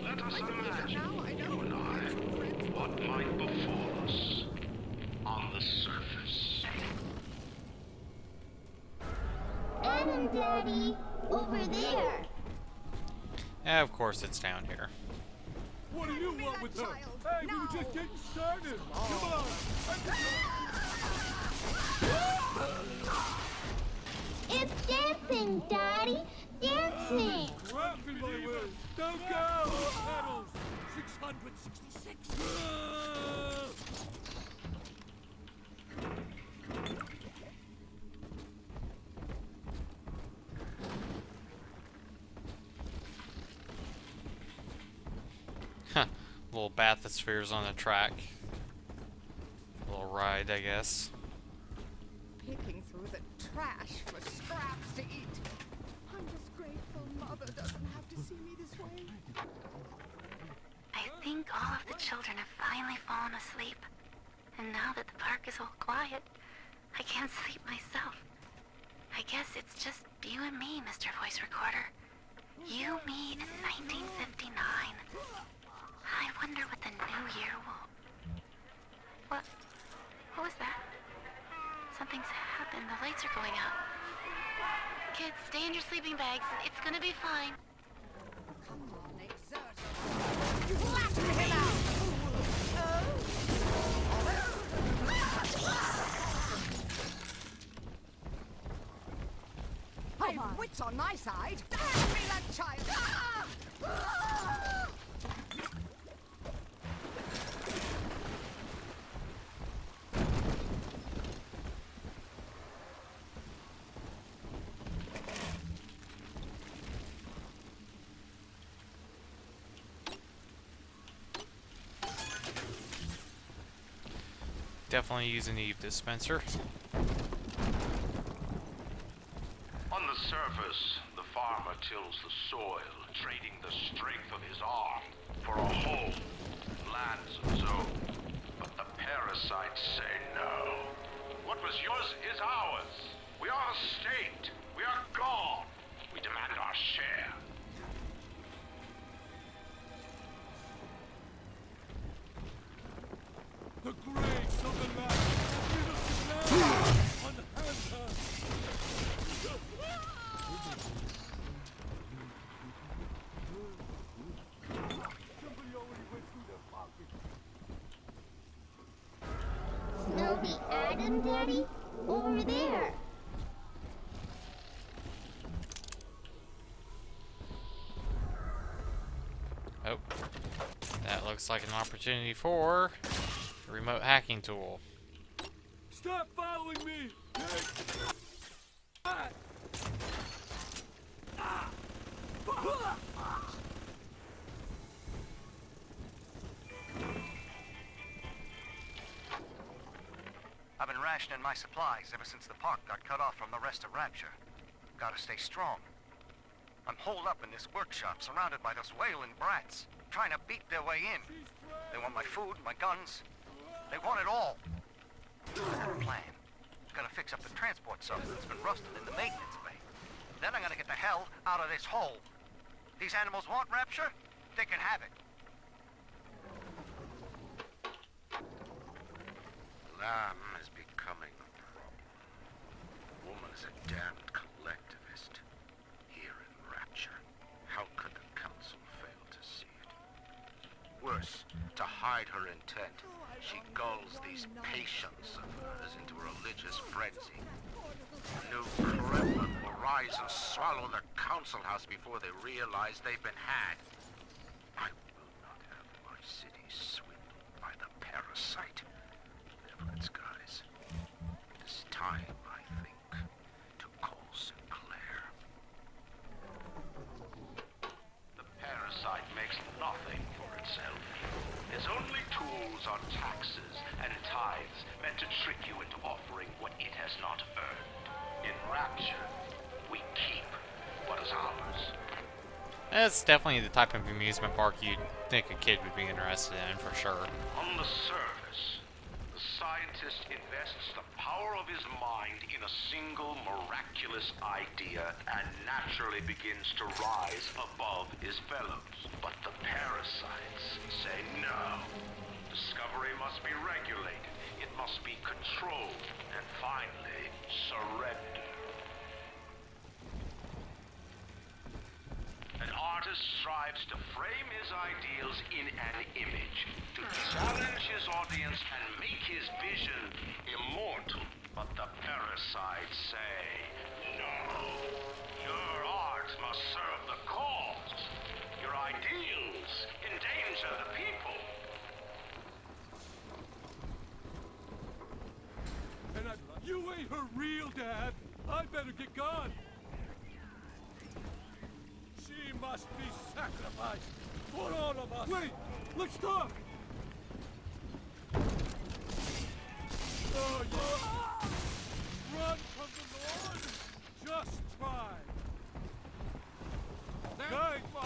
let us imagine, you and I, what might befall us on the surface. Adam, Daddy, over there. Of course it's down here. What do you want with her? Hey, we were just getting started. Come on. It's dancing, Daddy. Dancing. Wrapping my way. Don't go. Pedals. 666. Huh. Little bathyspheres on the track. Little ride, I guess. Picking through the trash for scraps to eat. I'm just grateful Mother doesn't have to see me this way. I think all of the children have finally fallen asleep. And now that the park is all quiet, I can't sleep myself. I guess it's just you and me, Mr. Voice Recorder. You, me, in 1959. I wonder what the new year will... What was that? Something's happened. The lights are going out. Kids, stay in your sleeping bags. It's gonna be fine. Come on, exert yourself. Flatten him out! I've wits on my side. Hand me that child! Ah! Ah! Definitely use an Eve dispenser. On the surface, the farmer tills the soil, trading the strength of his arm for a home, lands of his own. But the parasites say no. What was yours is ours. We are a state. We are gone. We demand our share. The grace of the land. Give us the land. Unhand her. Somebody already went through their pocket. Snowy Adam, Daddy, over there. Oh. That looks like an opportunity for a remote hacking tool. Stop following me. Ah. Ah. I've been rationing my supplies ever since the park got cut off from the rest of Rapture. Gotta stay strong. I'm holed up in this workshop, surrounded by those whaling brats, trying to beat their way in. They want my food, my guns. They want it all. I got a plan. Gonna fix up the transport sub that's been rusted in the maintenance bay. Then I'm gonna get the hell out of this hole. These animals want Rapture? They can have it. Lamb is becoming a problem. The woman is a damned collectivist. Here in Rapture, how could the council fail to see it? Worse, to hide her intent, she gulls these patients of hers into a religious frenzy. The new Kremlin will rise and swallow the council house before they realize they've been had. I will not have my city swindled by the parasite. Whatever its guise. It is time, I think, to call Sinclair. The parasite makes nothing for itself. Its only tools are taxes and tithes meant to trick you into offering what it has not earned. In Rapture, we keep what is ours. That's definitely the type of amusement park you'd think a kid would be interested in, for sure. On the surface, the scientist invests the power of his mind in a single miraculous idea and naturally begins to rise above his fellows. But the parasites say no. Discovery must be regulated, it must be controlled, and finally, surrendered. An artist strives to frame his ideals in an image, to challenge his audience and make his vision immortal. But the parasites say, no. Your art must serve the cause. Your ideals endanger the people. And you ain't her real dad. I better get gone. She must be sacrificed for all of us. Wait, let's talk. Oh, yeah. Run from the Lord. Just try. Guide my...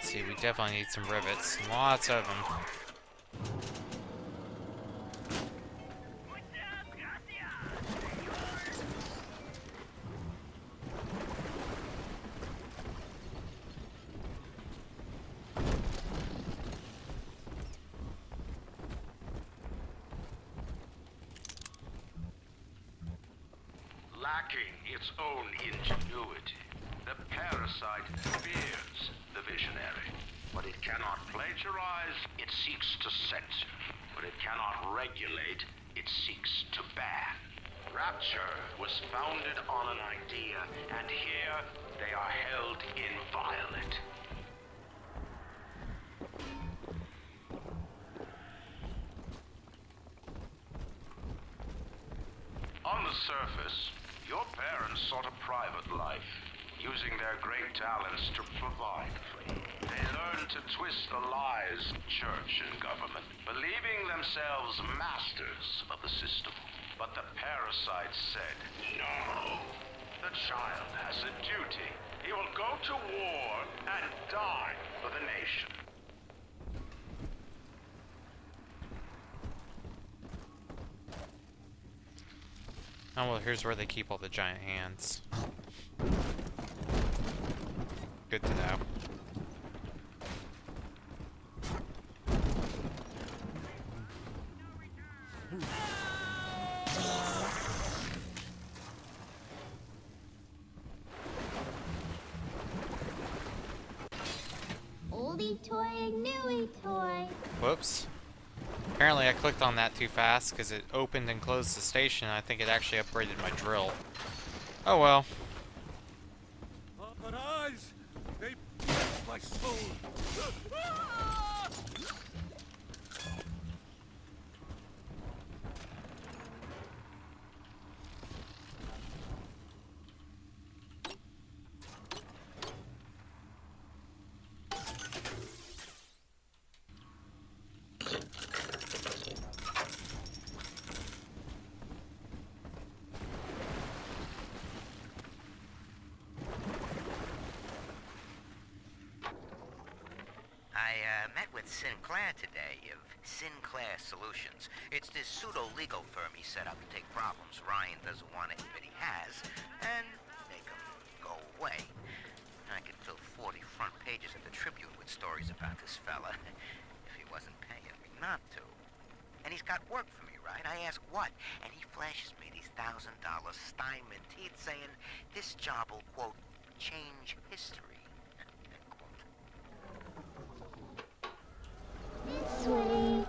See, we definitely need some rivets. Lots of them. Lacking its own ingenuity, the parasite fears the visionary. What it cannot plagiarize, it seeks to censor. What it cannot regulate, it seeks to ban. Rapture was founded on an idea, and here they are held inviolate. On the surface, your parents sought a private life, using their great talents to provide for you. They learned to twist the lies of church and government, believing themselves masters of the system. But the parasite said, no. The child has a duty. He will go to war and die for the nation. Oh, well, here's where they keep all the giant hands. Good to know. Oldie toy, newie toy. Whoops. Apparently I clicked on that too fast because it opened and closed the station. I think it actually upgraded my drill. Oh well. But eyes, they pierce my soul. I met with Sinclair today of Sinclair Solutions. It's this pseudo-legal firm he set up to take problems Ryan doesn't want to admit he has and make them go away. I could fill 40 front pages of the Tribune with stories about this fella if he wasn't paying me not to. And he's got work for me, right? I ask what, and he flashes me these $1,000 Steinman teeth saying this job will, quote, change history, end quote. This way.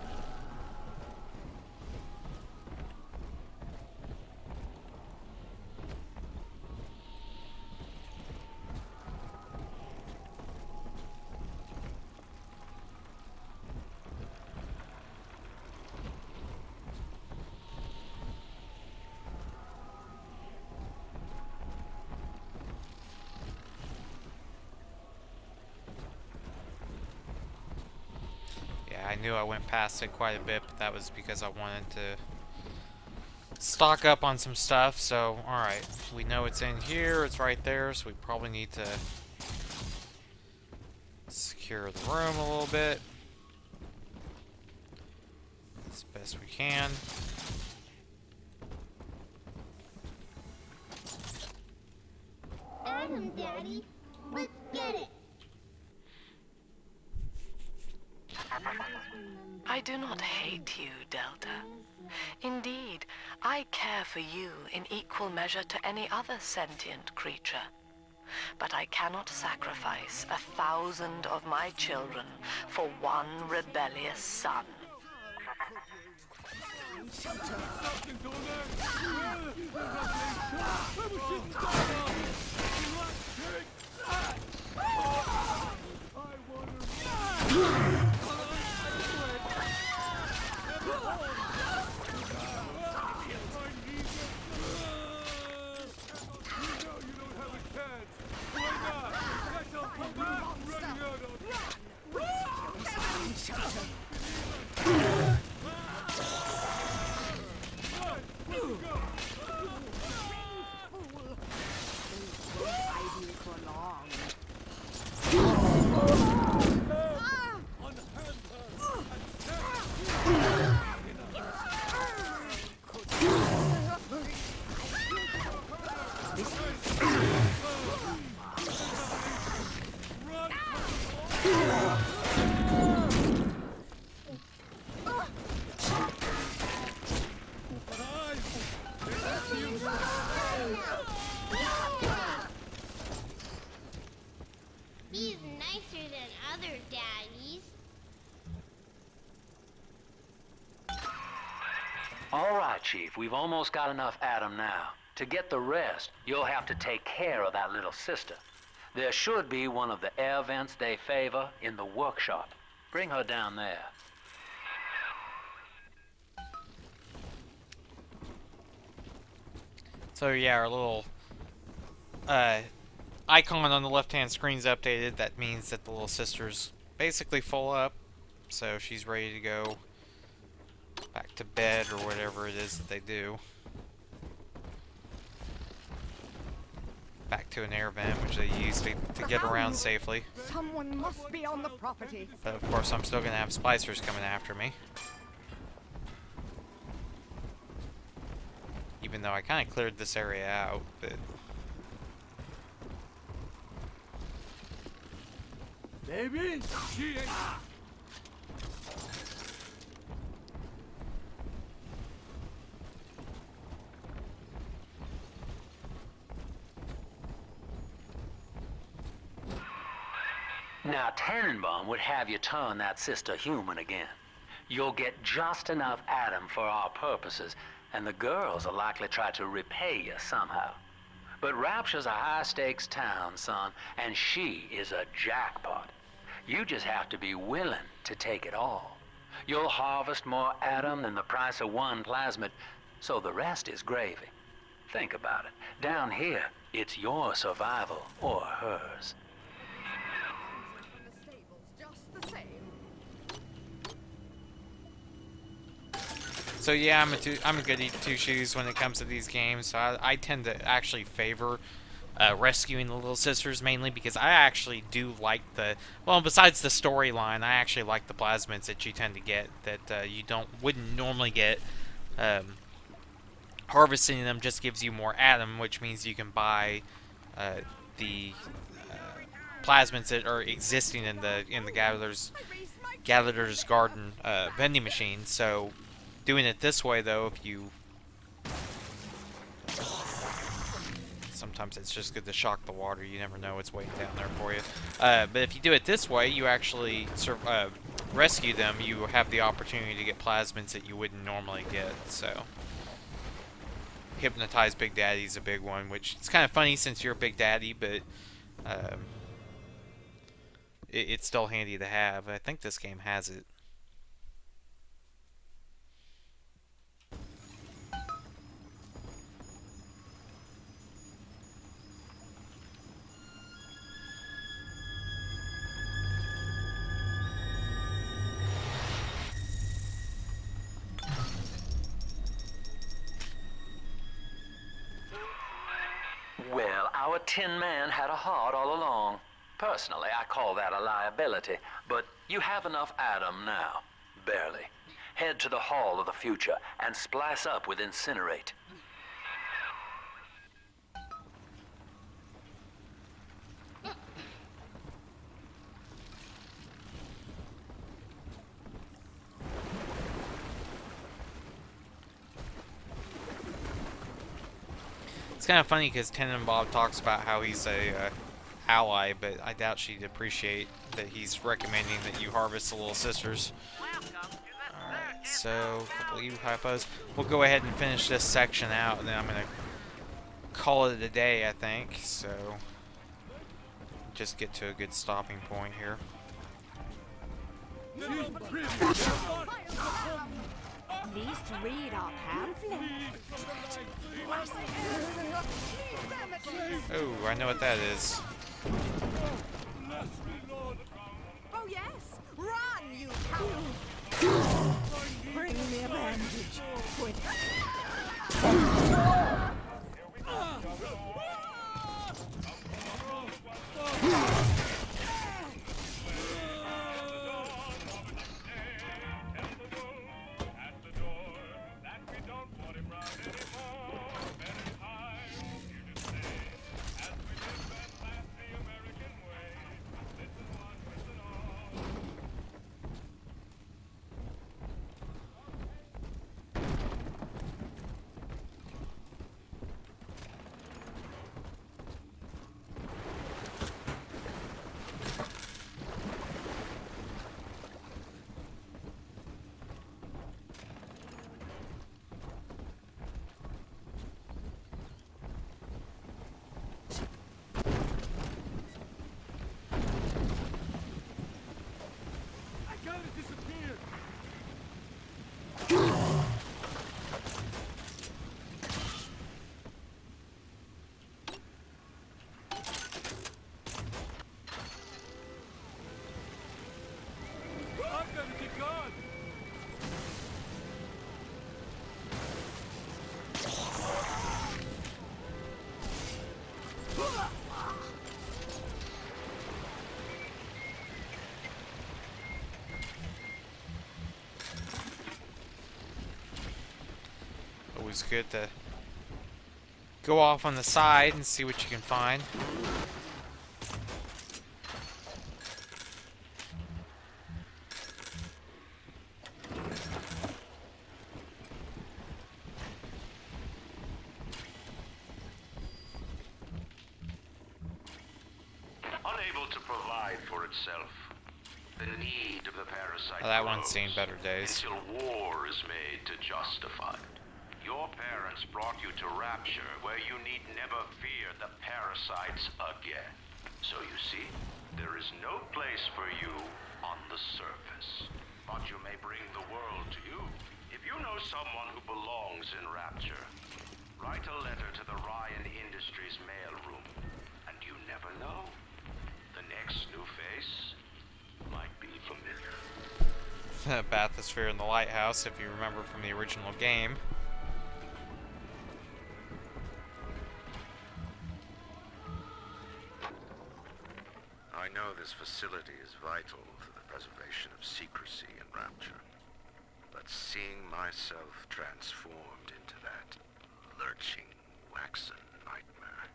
I knew I went past it quite a bit, but that was because I wanted to stock up on some stuff. So, alright, we know it's in here, it's right there, so we probably need to secure the room a little bit as best we can. Adam, Daddy, let's get it. I do not hate you, Delta. Indeed, I care for you in equal measure to any other sentient creature. But I cannot sacrifice 1,000 of my children for one rebellious son. He's nicer than other daddies. All right, Chief, we've almost got enough Adam now. To get the rest, you'll have to take care of that little sister. There should be one of the air vents they favor in the workshop. Bring her down there. So yeah, our little icon on the left-hand screen's updated. That means that the little sister's basically full up, so she's ready to go back to bed or whatever it is that they do. Back to an air vent, which they use to get around safely. Someone must be on the property. But of course, I'm still gonna have splicers coming after me. Even though I kind of cleared this area out, but... Baby, she ain't... Now, Tannenbaum would have you turn that sister human again. You'll get just enough Adam for our purposes, and the girls will likely try to repay you somehow. But Rapture's a high-stakes town, son, and she is a jackpot. You just have to be willing to take it all. You'll harvest more Adam than the price of one plasmid, so the rest is gravy. Think about it. Down here, it's your survival or hers. So yeah, I'm a goody two shoes when it comes to these games. So I tend to actually favor rescuing the little sisters, mainly because I actually do like the, well, besides the storyline, I actually like the plasmids that you tend to get that you wouldn't normally get. Harvesting them just gives you more atom, which means you can buy the plasmids that are existing in the Gatherer's Garden vending machine. So doing it this way, though, if you sometimes it's just good to shock the water. You never know what's waiting down there for you. But if you do it this way, you actually rescue them. You have the opportunity to get plasmids that you wouldn't normally get. So Hypnotize Big Daddy's a big one, which it's kind of funny since you're a Big Daddy, but it's still handy to have. I think this game has it. Well, our Tin Man had a heart all along. Personally, I call that a liability, but you have enough atom now. Barely. Head to the Hall of the Future and splice up with Incinerate. It's kind of funny because Tenenbaum talks about how he's a ally, but I doubt she'd appreciate that he's recommending that you harvest the little sisters. Alright, so a couple of you hypos. We'll go ahead and finish this section out, and then I'm going to call it a day, I think. So just get to a good stopping point here. At least read our pamphlet. Oh, I know what that is. Oh yes, run, you coward! Bring me a bandage, quick. Always good to go off on the side and see what you can find. Unable to provide for itself, the need of the parasite Oh, that one's grows seen better days. until war is made to justify it. Your parents brought you to Rapture, where you need never fear the parasites again. So you see, there is no place for you on the surface. But you may bring the world to you. If you know someone who belongs in Rapture, write a letter to the Ryan Industries mailroom. And you never know. The next new face might be familiar. Bathysphere in the lighthouse, if you remember from the original game. vital to the preservation of secrecy in Rapture. But seeing myself transformed into that lurching, waxen nightmare,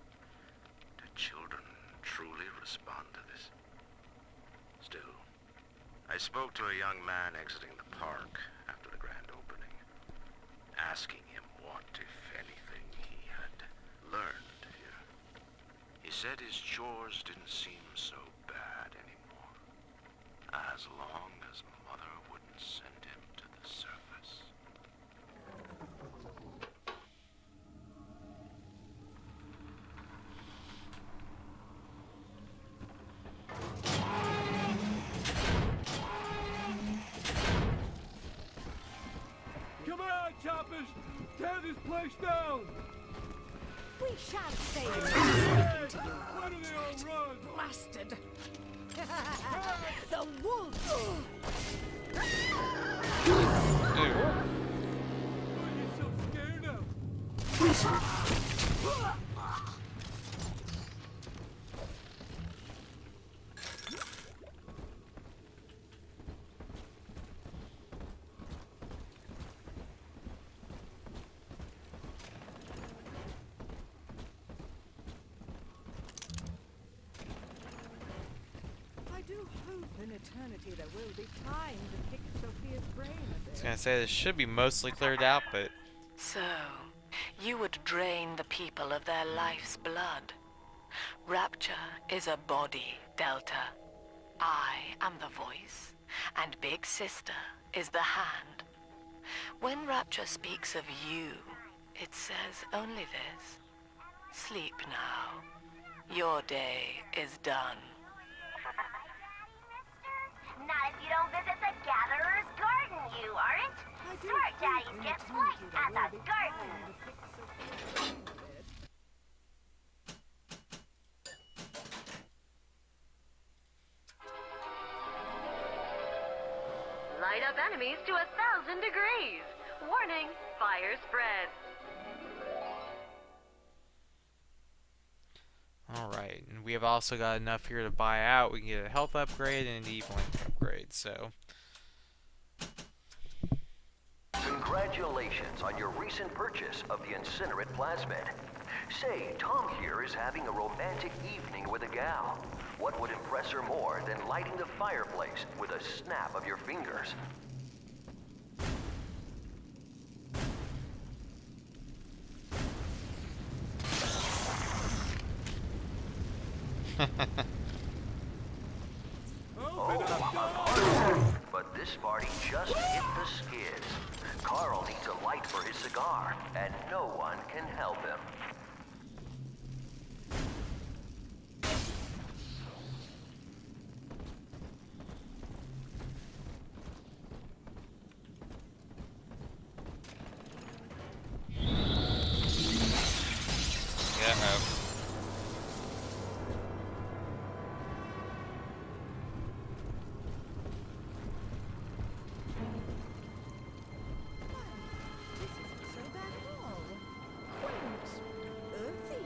do children truly respond to this? Still, I spoke to a young man exiting the park after the grand opening, asking him what, if anything, he had learned here. He said his chores didn't seem so bad anymore, as long as Mother wouldn't send him to the surface. Come on, choppers! Tear this place down! We shan't say Hey, to you. why do they all run? Blasted. The wolf. Why are you so scared of? I do hope in eternity there will be time to kick Sophia's brain a I was bit. gonna say this should be mostly cleared out, but So, you would drain the people of their life's blood. Rapture is a body, Delta. I am the voice, and Big Sister is the hand. When Rapture speaks of you, it says only this. Sleep now. Your day is done. Not if you don't visit the Gatherer's Garden, you aren't. Smart daddies get flights at the garden. Light up enemies to 1,000 degrees. Warning, fire spreads. alright. And we have also got enough here to buy out. We can get a health upgrade and an evil upgrade, so. Congratulations on your recent purchase of the incinerate plasmid. Say, Tom here is having a romantic evening with a gal. What would impress her more than lighting the fireplace with a snap of your fingers? But this party just hit the skids. Carl needs a light for his cigar, and no one can help him. Yeah. So bad at all. Quaint. Earthy.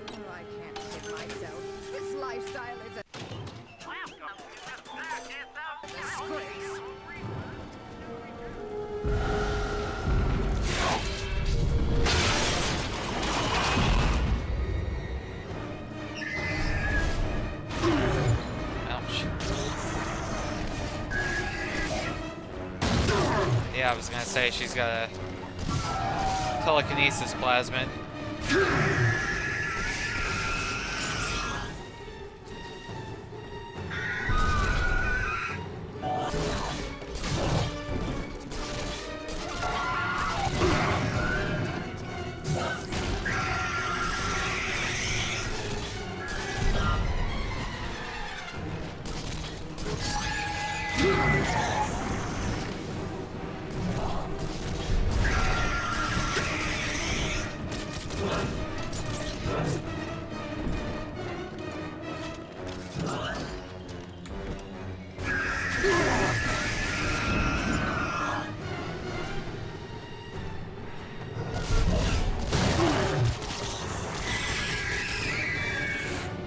Oh, I can't kid myself. This lifestyle is a disgrace. Ouch. Yeah, I was gonna say she's got a telekinesis plasmid.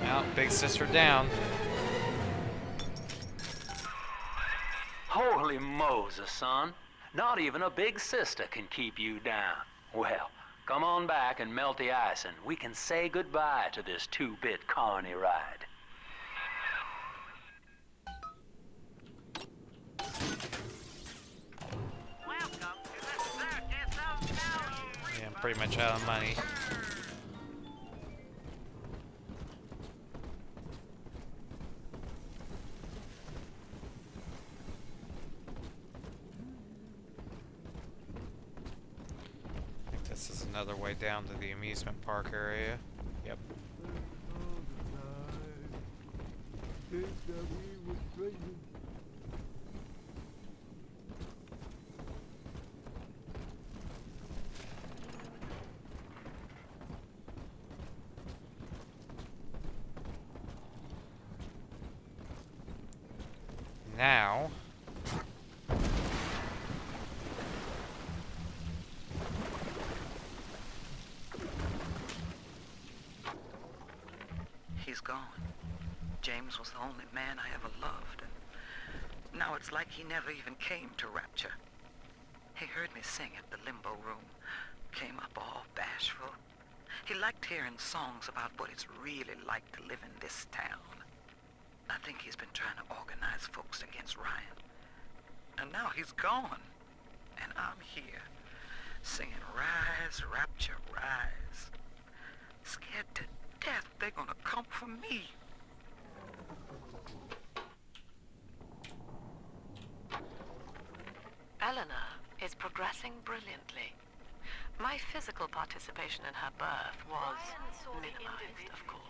Well, big sister down. Holy Moses, son. Not even a big sister can keep you down. Well, come on back and melt the ice and we can say goodbye to this two-bit carny ride. Yeah, I'm pretty much out of money. I think this is another way down to the amusement park area. Yep. Now, He's gone. James was the only man I ever loved, and now it's like he never even came to Rapture. He heard me sing at the limbo room, came up all bashful. He liked hearing songs about what it's really like to live in this town. I think he's been trying to organize folks against Ryan. And now he's gone. And I'm here, singing Rise, Rapture, Rise. Scared to death they're gonna come for me. Eleanor is progressing brilliantly. My physical participation in her birth was minimized, of course.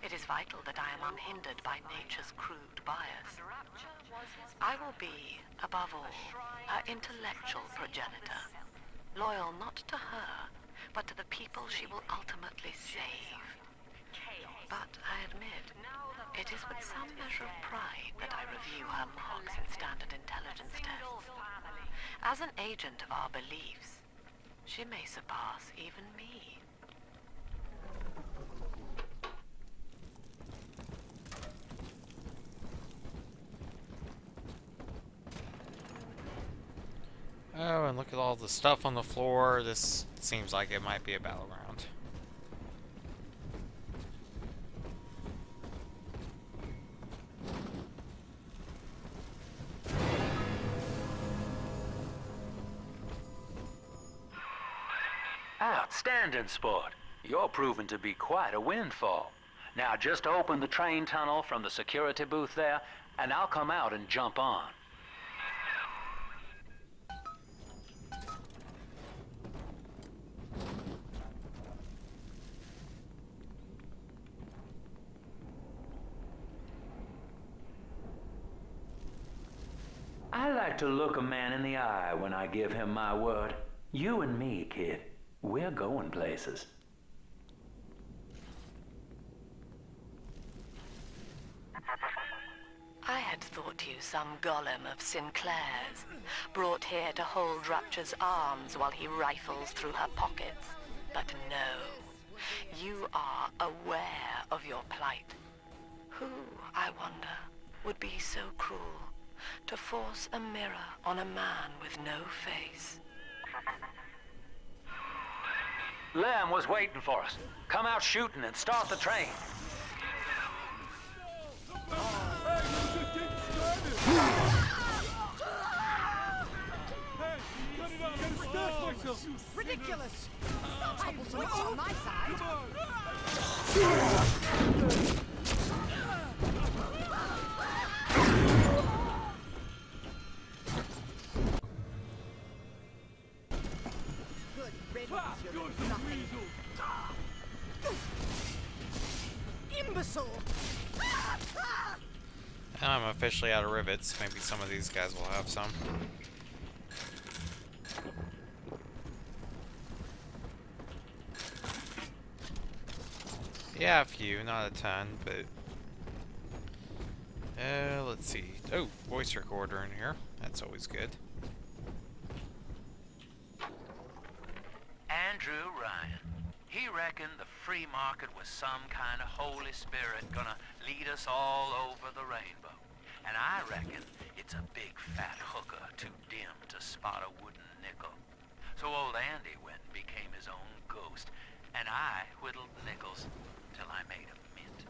It is vital that I am unhindered by nature's crude bias. I will be, above all, her intellectual progenitor, loyal not to her, but to the people she will ultimately save. But I admit, it is with some measure of pride that I review her marks in standard intelligence tests. As an agent of our beliefs, she may surpass even me. oh, and look at all the stuff on the floor. This seems like it might be a battleground. Outstanding, sport. You're proving to be quite a windfall. Now just open the train tunnel from the security booth there, and I'll come out and jump on. I like to look a man in the eye when I give him my word. You and me, kid, we're going places. I had thought you some golem of Sinclair's, brought here to hold Rapture's arms while he rifles through her pockets. But no, you are aware of your plight. Who, I wonder, would be so cruel to force a mirror on a man with no face? Lamb was waiting for us. Come out shooting and start the train. Ridiculous! Trouble switch on my side. Good riddance, you're nothing. Imbecile! And I'm officially out of rivets. Maybe some of these guys will have some. Yeah, a few, not a ton, but... let's see. Oh, voice recorder in here. That's always good. Andrew Ryan. He reckoned the free market was some kind of Holy Spirit gonna lead us all over the rainbow. And I reckon it's It's a big fat hooker too dim to spot a wooden nickel. So old Andy went and became his own ghost, and I whittled nickels till I made a mint.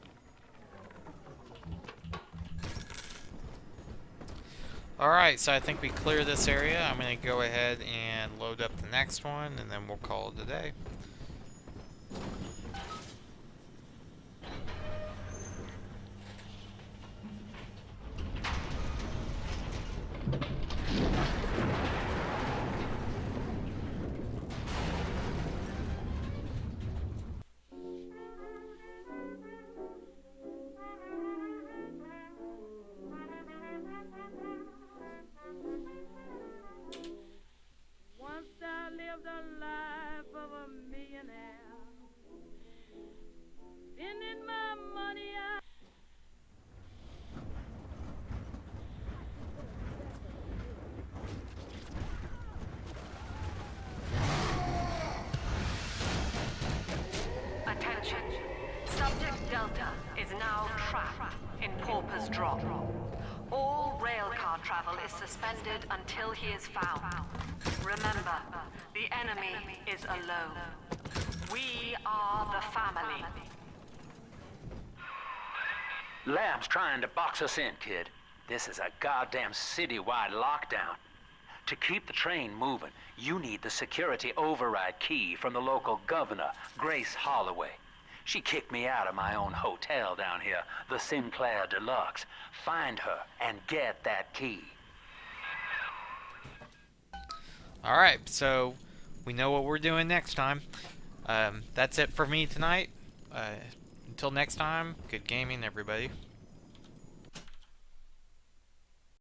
Alright, so I think we cleared this area. I'm going to go ahead and load up the next one, and then we'll call it a day. Once I lived a life of a millionaire, spending my money out. Attention. Subject Delta is now trapped in Pauper's Drop. All railcar travel is suspended until he is found. Remember, the enemy is alone. We are the family. Lamb's trying to box us in, kid. This is a goddamn city-wide lockdown. To keep the train moving, you need the security override key from the local governor, Grace Holloway. She kicked me out of my own hotel down here, the Sinclair Deluxe. Find her and get that key. Alright, so we know what we're doing next time. That's it for me tonight. Until next time, good gaming, everybody.